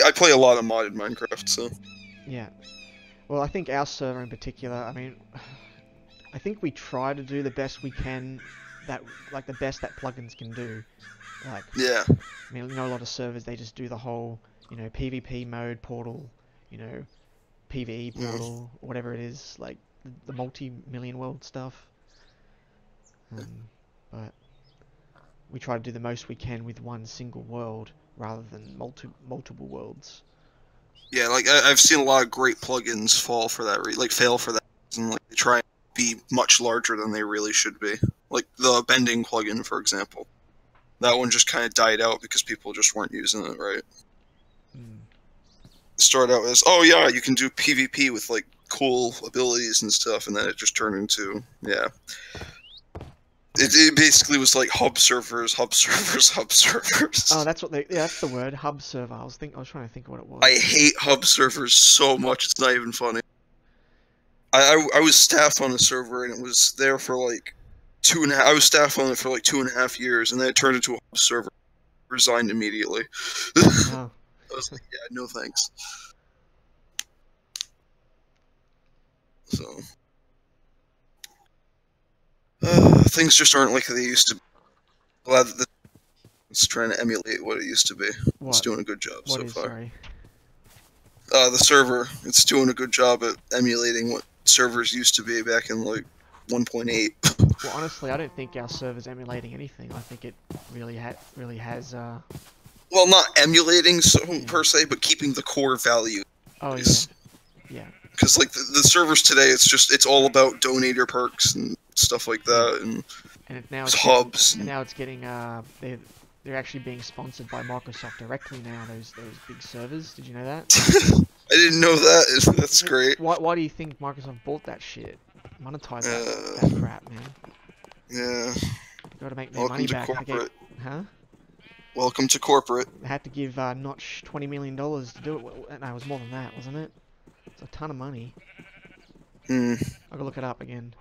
I play a lot of modded Minecraft, so. Yeah. Well, I think our server in particular, I mean, I think we try to do the best we can, like the best that plugins can do. Like, Yeah. I mean, you know, a lot of servers, they just do the whole, you know, PvP mode portal, you know, PvE portal, whatever it is, like the multi-million world stuff. But we try to do the most we can with one single world rather than multiple worlds. Yeah, like I've seen a lot of great plugins fall for that, like fail for that, and like they try and be much larger than they really should be. Like the bending plugin, for example. That one just kind of died out because people just weren't using it right. It started out as, oh yeah, you can do PvP with like cool abilities and stuff, and then it just turned into, yeah. It basically was like hub servers, hub servers, hub servers. Oh, that's what that's the word, hub server. I was trying to think of what it was. I hate hub servers so much, it's not even funny. I was staff on a server and it was there for like 2.5. I was staff on it for like 2.5 years, and then it turned into a hub server. Resigned immediately. Oh. I was like, yeah, no thanks. So things just aren't like they used to be. Glad that it's trying to emulate what it used to be. What? It's doing a good job What so is, far. sorry? The server, it's doing a good job at emulating what servers used to be back in like 1.8. Well, honestly, I don't think our server's emulating anything. I think it really has. Well, not emulating per se, but keeping the core value. Oh yeah. Yeah. Because like the servers today, it's all about donator perks and stuff like that, and now it's hubs. And now it's getting they're actually being sponsored by Microsoft directly now. Those big servers. Did you know that? I didn't know that. That's great. Why do you think Microsoft bought that shit? Monetize that crap, man. Yeah. Gotta make their money back. Corporate. Huh? Welcome to corporate. They had to give Notch $20 million to do it. No, it was more than that, wasn't it? It's a ton of money. Hmm. I'll go look it up again.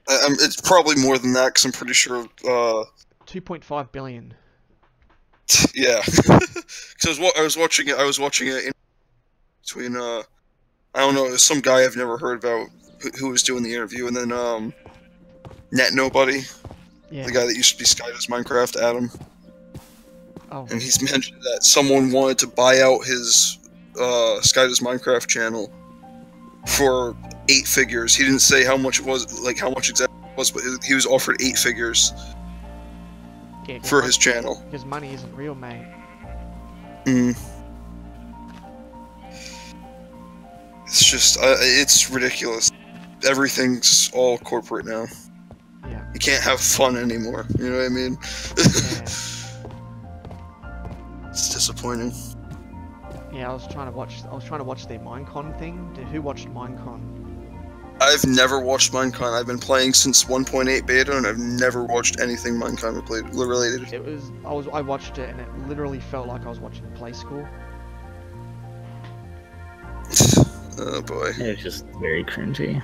It's probably more than that, because I'm pretty sure. 2.5 billion. Yeah. Because I was watching it in between I don't know, some guy I've never heard about who was doing the interview, and then Net Nobody, the guy that used to be Sky Does Minecraft, Adam. Oh. And he's mentioned that someone wanted to buy out his Sky Does Minecraft channel for 8 figures. He didn't say how much it was, like how much exactly it was, but he was offered 8 figures for his channel. Because money isn't real, mate. It's just, it's ridiculous. Everything's all corporate now. Yeah. You can't have fun anymore. You know what I mean? It's disappointing. Yeah, I was trying to watch the Minecon thing. Who watched Minecon? I've never watched Minecon. I've been playing since 1.8 beta, and I've never watched anything Minecon related. I watched it, and it literally felt like I was watching Play School. Oh boy. It was just very cringy.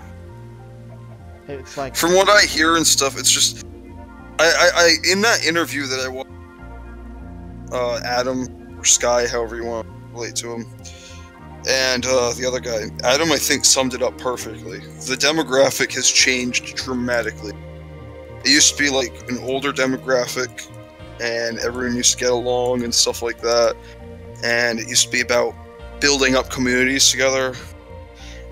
It's like, from what I hear and stuff, it's just I in that interview that I watched, Adam or Sky, however you want to relate to him, and the other guy, Adam, I think summed it up perfectly. The demographic has changed dramatically. It used to be like an older demographic, and everyone used to get along and stuff like that, and it used to be about building up communities together.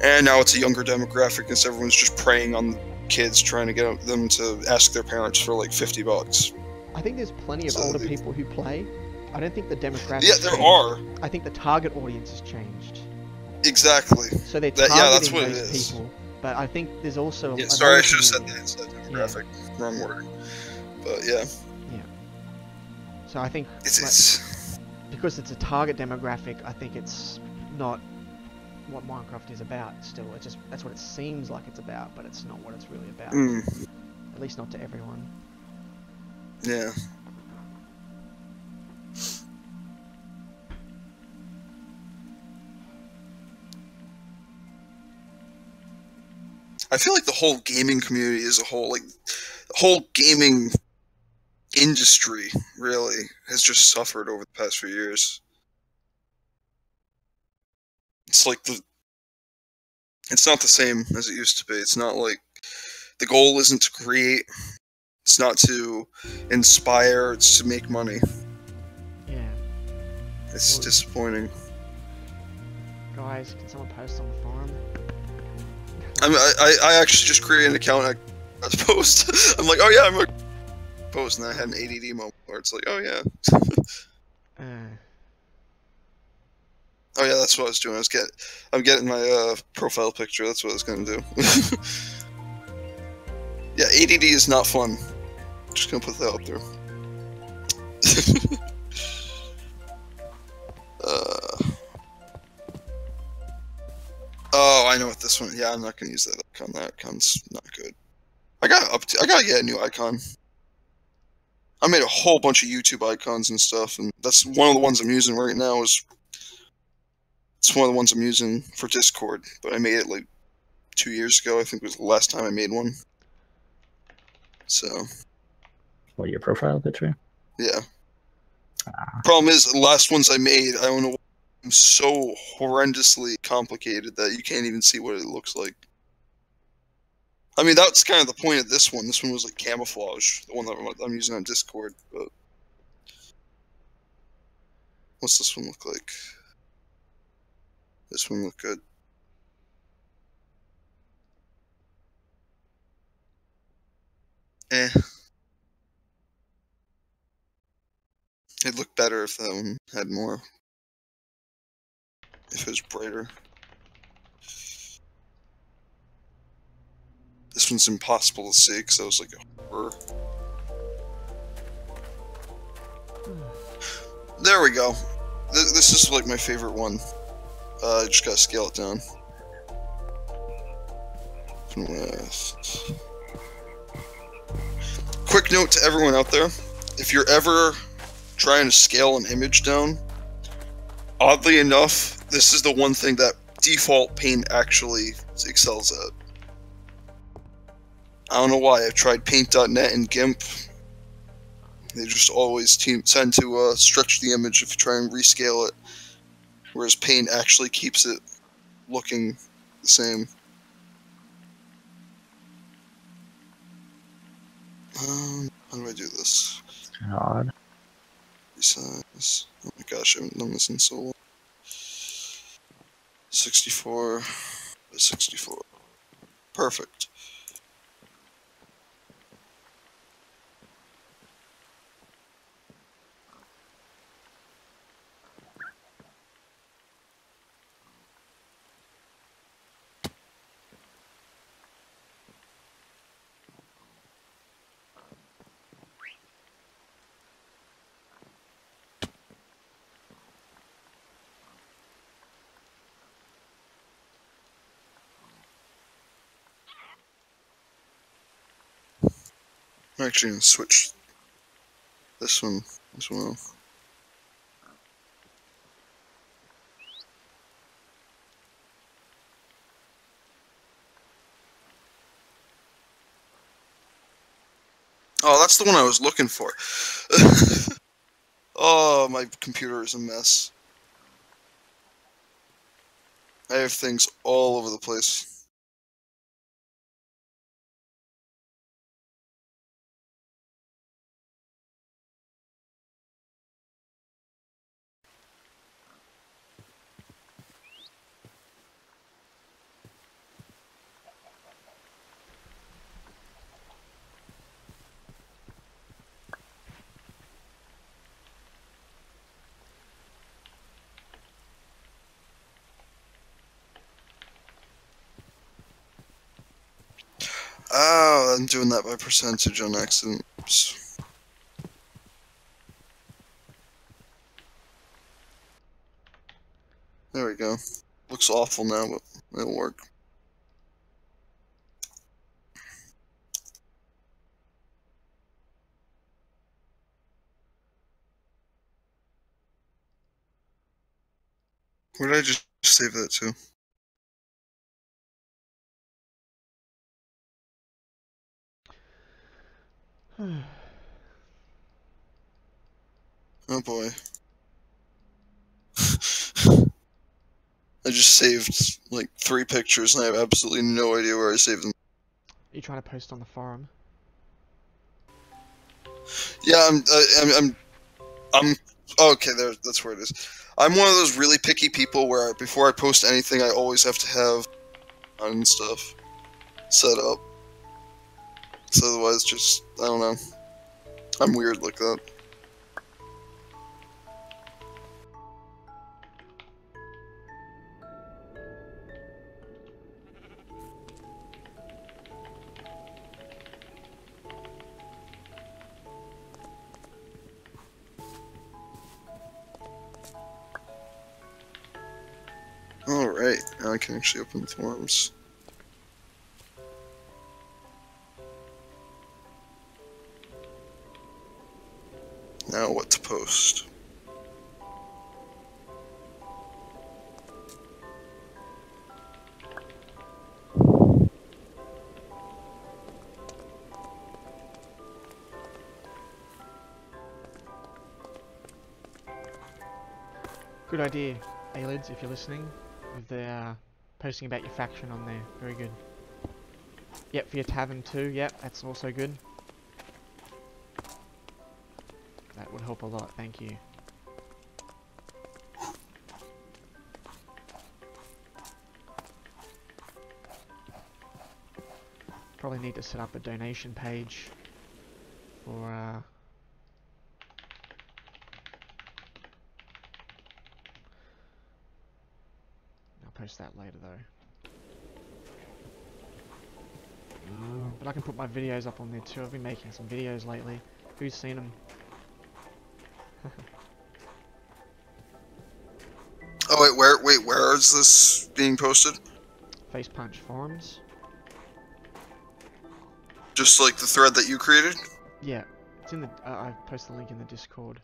And now it's a younger demographic, because everyone's just preying on kids, trying to get them to ask their parents for like $50. I think there's plenty of older people who play. I don't think the demographic. Yeah, there are. I think the target audience has changed. Exactly. So they're targeting that's what those it is. people. But I think there's also. Yeah, sorry, I should have said that instead. Demographic, wrong word. But yeah. Yeah. So I think it's because it's a target demographic. I think it's not what Minecraft is about. Still, it's just that's what it seems like it's about, but it's not what it's really about. At least not to everyone. Yeah. I feel like the whole gaming community as a whole, like the whole gaming industry, really has just suffered over the past few years. It's like it's not the same as it used to be. It's not like the goal isn't to create. It's not to inspire. It's to make money. Yeah. It's disappointing. Guys, can someone post on the forum? I mean, I actually just created an account. I post. I'm like, oh yeah, I'm a post, and I had an ADD moment where it's like, oh yeah. Oh yeah, that's what I was doing. I'm getting my profile picture. That's what I was gonna do. Yeah, ADD is not fun. Just gonna put that out there. Oh, I know what this one. Yeah, I'm not gonna use that icon. That icon's not good. I gotta get a new icon. I made a whole bunch of YouTube icons and stuff, and that's one of the ones I'm using right now. It's one of the ones I'm using for Discord, but I made it like 2 years ago. I think was the last time I made one. So. What, your profile picture? Yeah. Problem is, the last ones I made, I don't know, so horrendously complicated that you can't even see what it looks like. I mean, that's kind of the point of this one. This one was like camouflage, the one that I'm using on Discord, but... What's this one look like? This one look good. Eh. It'd look better if that one had more. If it was brighter. This one's impossible to see because I was like a horror. There we go. This is like my favorite one. I just gotta scale it down. Quick note to everyone out there. If you're ever trying to scale an image down, oddly enough, this is the one thing that default Paint actually excels at. I don't know why. I've tried Paint.net and GIMP. They just always tend to stretch the image if you try and rescale it, whereas Paint actually keeps it looking the same. How do I do this? It's kind of odd. Resize. Oh my gosh, I haven't done this in so long. 64 by 64. Perfect. I'm actually going to switch this one as well. Oh, that's the one I was looking for. Oh, my computer is a mess. I have things all over the place. Oh, I'm doing that by percentage on accident. Oops. There we go. Looks awful now, but it'll work. Where did I just save that to? Oh boy. I just saved like 3 pictures and I have absolutely no idea where I saved them. You trying to post on the forum? Yeah, I'm okay, that's where it is. I'm one of those really picky people where before I post anything, I always have to have and stuff set up. So otherwise, just, I don't know. I'm weird like that. Alright, now I can actually open the forums. Now what to post? Good idea, Alids, if you're listening, with the posting about your faction on there. Very good. Yep, for your tavern too. Yep, that's also good. That would help a lot, thank you. Probably need to set up a donation page for I'll post that later though. But I can put my videos up on there too. I've been making some videos lately. Who's seen them? Oh wait, where is this being posted? Face Punch forums. Just like the thread that you created? Yeah, it's in the. I posted the link in the Discord.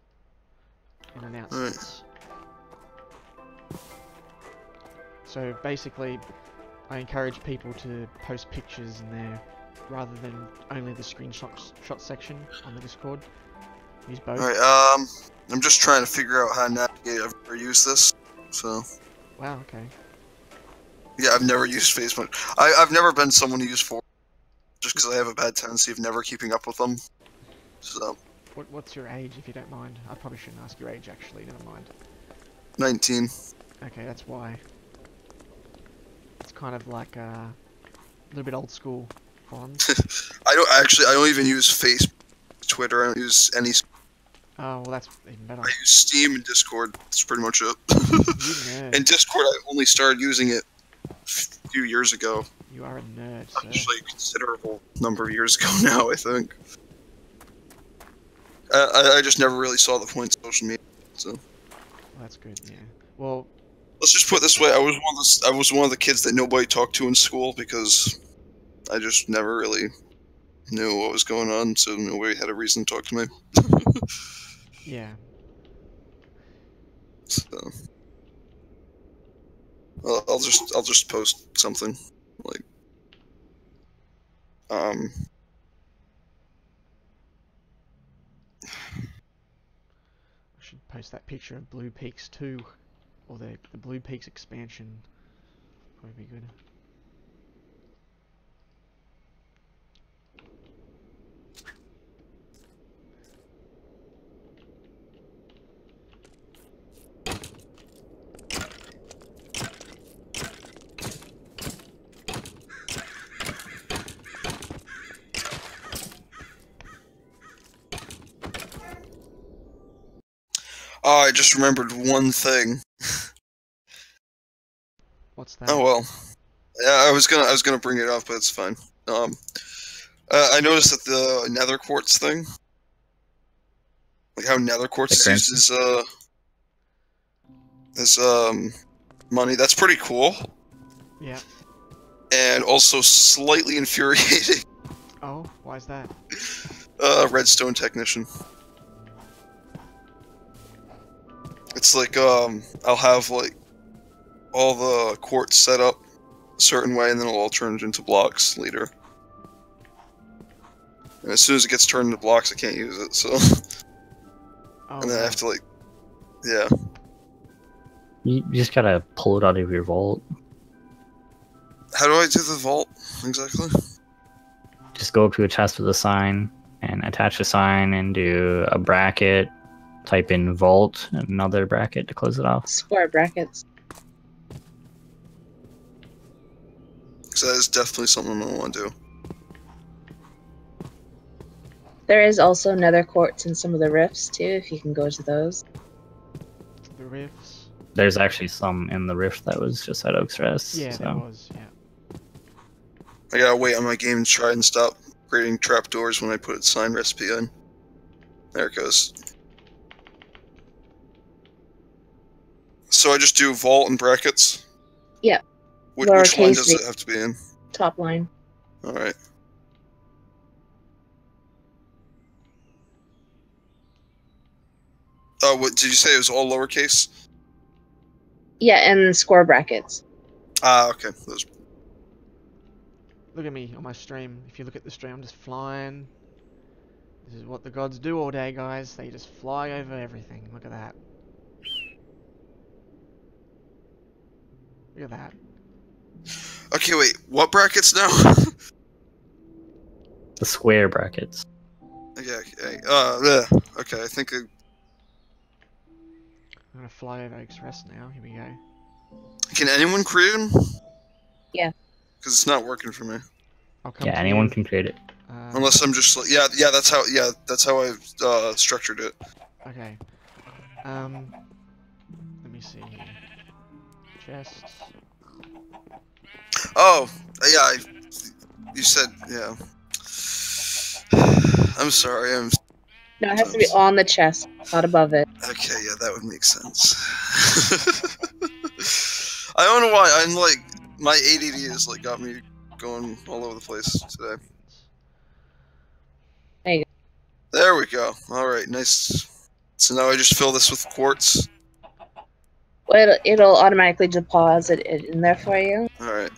In announcements. So basically, I encourage people to post pictures in there rather than only the screenshot section on the Discord. Use both. Alright, I'm just trying to figure out how to navigate. I've never used this, so. Wow, okay. Yeah, I've never used Facebook. I've never been someone to use forums, just because I have a bad tendency of never keeping up with them. So. What's your age, if you don't mind? I probably shouldn't ask your age, actually. Never mind. 19. Okay, that's why. It's kind of like a little bit old school forums. I don't even use Facebook, Twitter. I don't use any. Oh, well, that's even better. I use Steam and Discord. That's pretty much it. You nerd. And Discord, I only started using it a few years ago. You are a nerd, sir. Actually, a considerable number of years ago now, I think. I just never really saw the point of social media, so. Well, that's good, yeah. Well, let's just put it this way: I was one of the kids that nobody talked to in school because I just never really knew what was going on, so nobody had a reason to talk to me. yeah. So, I'll just post something like, I should post that picture of Blue Peaks 2, or the Blue Peaks expansion. Probably be good. Oh, I just remembered one thing. What's that? Oh well. Yeah, I was gonna bring it up, but it's fine. I noticed that the nether quartz thing, like how nether quartz uses as money. That's pretty cool. Yeah. And also slightly infuriating. Oh, why is that? Redstone technician. It's like, I'll have, like, all the quartz set up a certain way, and then it'll all turn into blocks later. As soon as it gets turned into blocks, I can't use it. So, Oh, and then I have to like, yeah. You just gotta pull it out of your vault. How do I do the vault exactly? Just go up to a chest with a sign and attach a sign and do a bracket. Type in vault and another bracket to close it off. Square brackets. Because that is definitely something I want to do. There is also nether quartz in some of the rifts too, if you can go to those. The rifts. There's actually some in the rift that was just at Oak's Rest. Yeah, so. there was. Yeah. I gotta wait on my game to try and stop creating trapdoors when I put a sign recipe in. There it goes. So I just do vault and brackets? Yep. Which line Lowercase does v. it have to be in? Top line. Alright. Oh, what did you say? It was all lowercase? Yeah, and square brackets. Ah, okay. Those. Look at me on my stream. If you look at the stream, I'm just flying. This is what the gods do all day, guys. They just fly over everything. Look at that. Look at that. Okay, wait. What brackets now? The square brackets. Okay, yeah. Okay, I think I'm gonna fly over Oak's Rest now. Here we go. Can anyone create them? Yeah. Because it's not working for me. I'll come Yeah, to anyone you. can create it. Unless I'm just like, yeah, that's how I've structured it. Okay. Let me see here. Chests. Oh, yeah, you said, yeah. I'm sorry, No, it has to be on the chest, not above it. Okay, yeah, that would make sense. I don't know why, I'm like, my ADD has like got me going all over the place today. There you go. There we go. Alright, nice. So now I just fill this with quartz. Well, it'll automatically deposit it in there for you. Alright.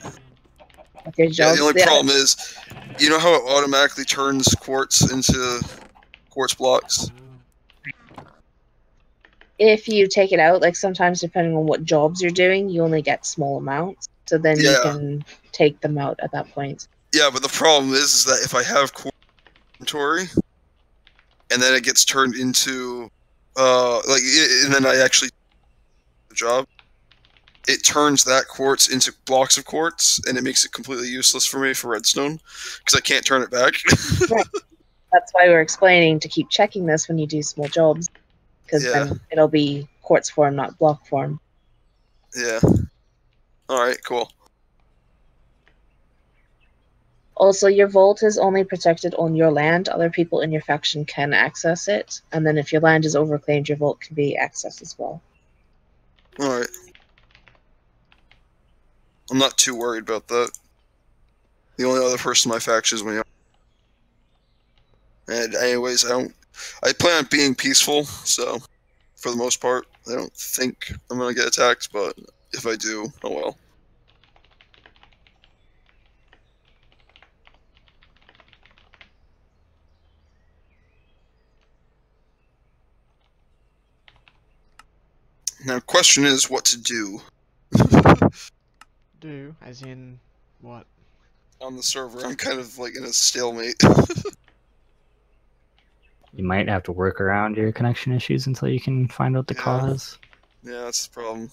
With your Yeah, jobs. the only problem is, you know how it automatically turns quartz into quartz blocks? If you take it out, like sometimes depending on what jobs you're doing, you only get small amounts. So then you Yeah. can take them out at that point. Yeah, but the problem is that if I have quartz inventory, and then it gets turned into, and then I actually the job, it turns that quartz into blocks of quartz, and it makes it completely useless for me for redstone, because I can't turn it back. Right. That's why we're explaining to keep checking this when you do small jobs, because Yeah. then it'll be quartz form, not block form. Yeah. Alright, cool. Also, your vault is only protected on your land. Other people in your faction can access it. And then if your land is overclaimed, your vault can be accessed as well. Alright. I'm not too worried about that. The only other person in my faction is me. And anyways, I plan on being peaceful, so for the most part, I don't think I'm gonna get attacked, but if I do, oh well. Now, question is what to do Do, as in, what? on the server. I'm kind of like in a stalemate. You might have to work around your connection issues until you can find out the Yeah. cause. Yeah, that's the problem.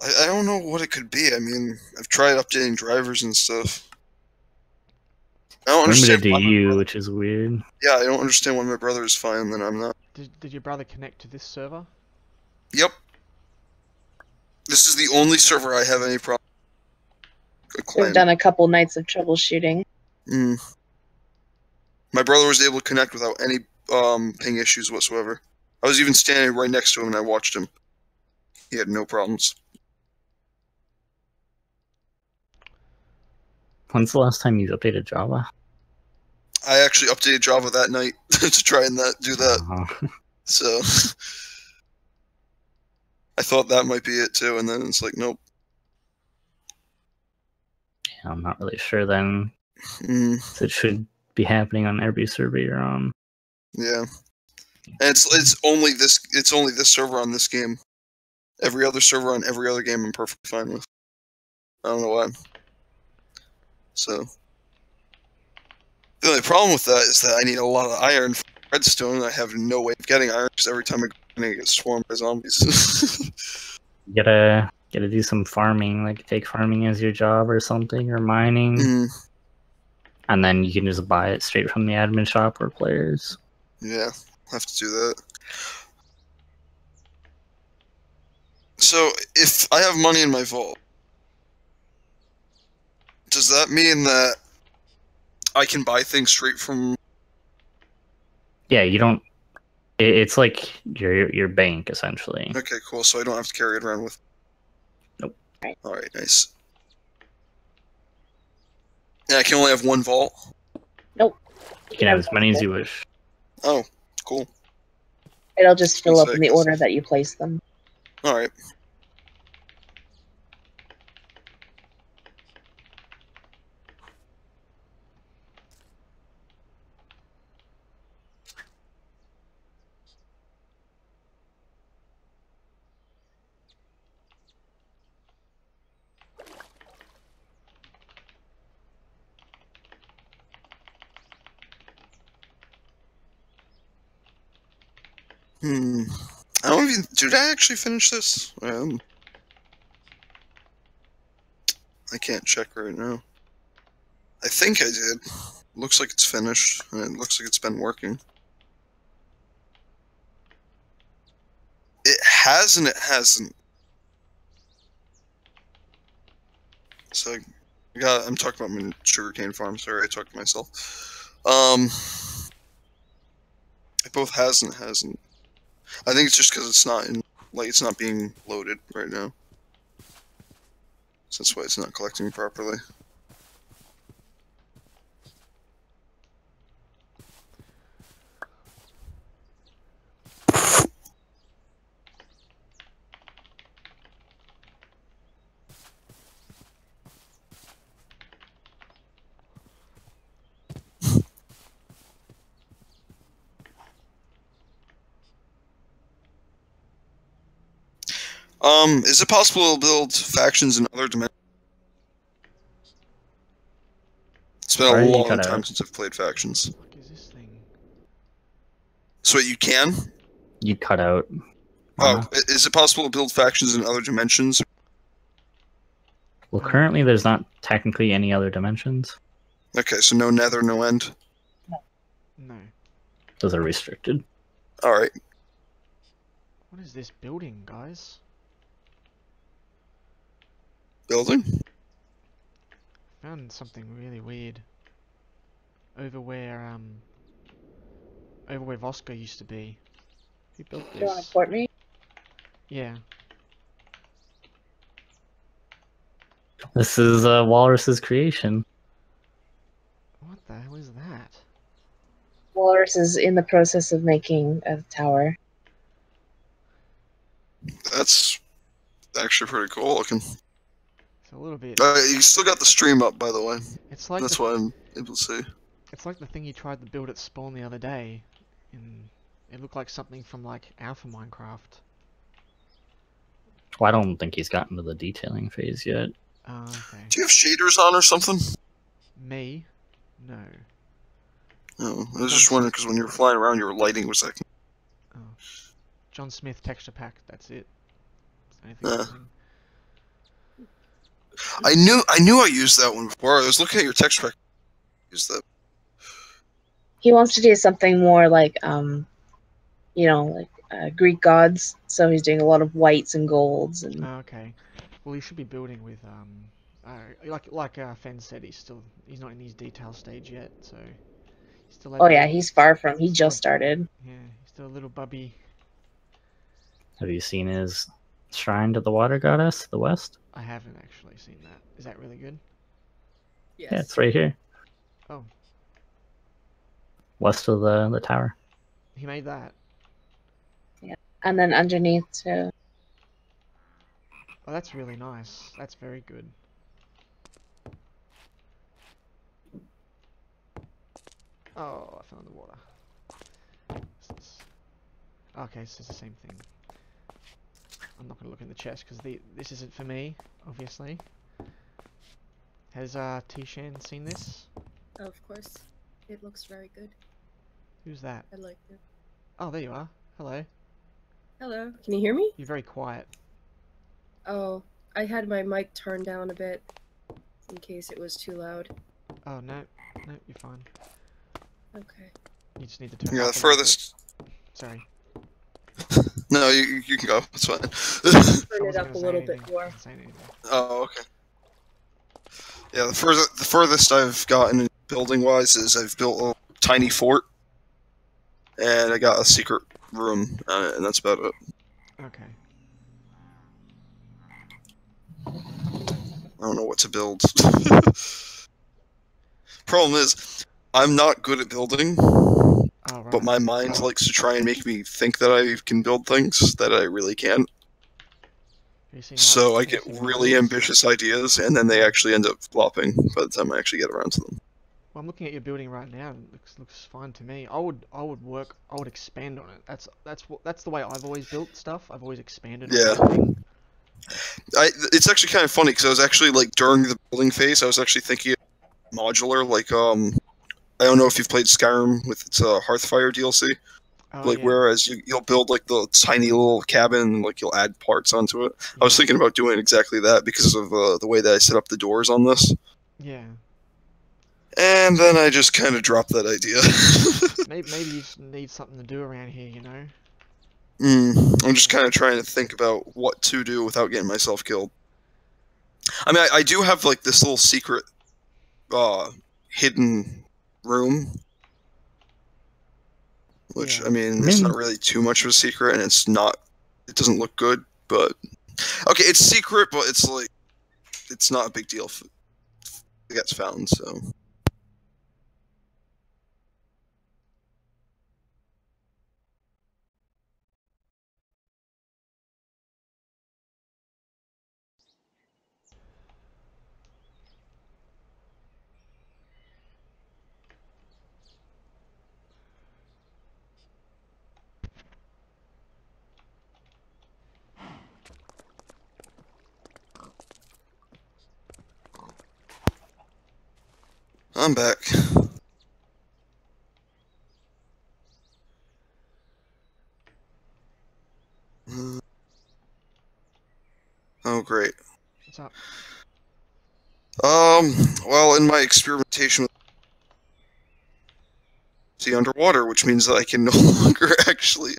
I don't know what it could be. I mean, I've tried updating drivers and stuff. I don't Limited understand to why my you, brother- which is weird. Yeah, I don't understand why my brother is fine and then I'm not. Did your brother connect to this server? Yep. This is the only server I have any problem. We've done a couple nights of troubleshooting. My brother was able to connect without any ping issues whatsoever. I was even standing right next to him and I watched him. He had no problems. When's the last time you updated Java? I actually updated Java that night to try and do that. Uh-huh. So I thought that might be it too, and then it's like, nope. Yeah, I'm not really sure then. Mm. So it should be happening on every server you're on. Yeah. And it's only this server on this game. Every other server on every other game I'm perfectly fine with. I don't know why. So the only problem with that is that I need a lot of iron for redstone. I have no way of getting iron because every time I go in, I get swarmed by zombies. You gotta do some farming, like take farming as your job or something, or mining. Mm, And then you can just buy it straight from the admin shop or players. yeah, I'll have to do that. So if I have money in my vault, does that mean that I can buy things straight from? Yeah, you don't. It's like your bank essentially. Okay, cool. So I don't have to carry it around with. Nope. All right, nice. And I can only have one vault. You can have as many as you wish. Oh, cool. It'll just fill up in the 'cause- order that you place them. All right. I don't even. Did I actually finish this? I can't check right now. I think I did. Looks like it's finished, and it looks like it's been working. It has and it hasn't. So, I'm talking about my sugarcane farm. Sorry, I talked to myself. It both has and hasn't. I think it's just because it's not it's not being loaded right now. So that's why it's not collecting properly. Is it possible to build factions in other dimensions? It's been Sorry, a you long cut time out. since I've played factions. What is this thing? So you can? You cut out. Oh, is it possible to build factions in other dimensions? Well, currently there's not technically any other dimensions. Okay, so no nether, no end. No. Those are restricted. Alright. What is this building, guys? Building? Found something really weird. Over where Voska used to be. Who built this? Do you want to port me? Yeah. This is Walrus's creation. What the hell is that? Walrus is in the process of making a tower. That's actually pretty cool looking. It's a little bit. You still got the stream up, by the way. It's like That's why I'm able to see. It's like the thing you tried to build at spawn the other day, and it looked like something from like Alpha Minecraft. Well, I don't think he's gotten to the detailing phase yet. Okay. Do you have shaders on or something? Me? No. Oh, I was just wondering because when you were flying around, your lighting was like. Oh. John Smith texture pack. That's it. That's the only thing I'm using. I knew I used that one before. I was looking at your text pack. Use that. He wants to do something more like, Greek gods. So he's doing a lot of whites and golds and. Okay. Well, you should be building with like Fen said, he's not in his detail stage yet, so he's still. Oh yeah, he's far from. He just started. Yeah, he's still a little bubby. Have you seen his shrine to the water goddess to the west? I haven't actually seen that. Is that really good? Yes. Yeah, it's right here. Oh. West of the tower. He made that. Yeah, and then underneath too. Oh, that's really nice. That's very good. Oh, I fell in the water. Okay, so it's the same thing. I'm not going to look in the chest because this isn't for me, obviously. Has Tishan seen this? Of course. It looks very good. Who's that? I like it. Oh, there you are. Hello. Hello. Can you hear me? You're very quiet. Oh, I had my mic turned down a bit in case it was too loud. Oh, no. No, you're fine. Okay. You just need to turn Yeah, up the a little bit. furthest. Sorry. No, you can go. It's fine. Turn it up a little bit more. Oh, okay. Yeah, the furthest I've gotten building wise is I've built a tiny fort, and I got a secret room, and that's about it. Okay. I don't know what to build. Problem is, I'm not good at building, Oh, right. but my mind likes to try and make me think that I can build things that I really can't. So I get really ambitious ideas, and then they actually end up flopping by the time I actually get around to them. Well, I'm looking at your building right now, and it looks fine to me. I would expand on it. That's the way I've always built stuff. I've always expanded on everything. It's actually kind of funny because I was actually like during the building phase, I was actually thinking of modular. Like I don't know if you've played Skyrim with its Hearthfire DLC. Oh, Like yeah. whereas you'll build like the tiny little cabin, and, like you'll add parts onto it. I was thinking about doing exactly that because of the way that I set up the doors on this. Yeah. And then I just kind of dropped that idea. maybe you just need something to do around here, you know? I'm just kind of trying to think about what to do without getting myself killed. I mean, I do have like this little secret, hidden room, which I mean, it's not really too much of a secret, and it doesn't look good, but okay, it's secret, but it's like, it's not a big deal if it gets found, so. I'm back. Oh, great. What's up? Well, in my experimentation with the underwater, which means that I can no longer actually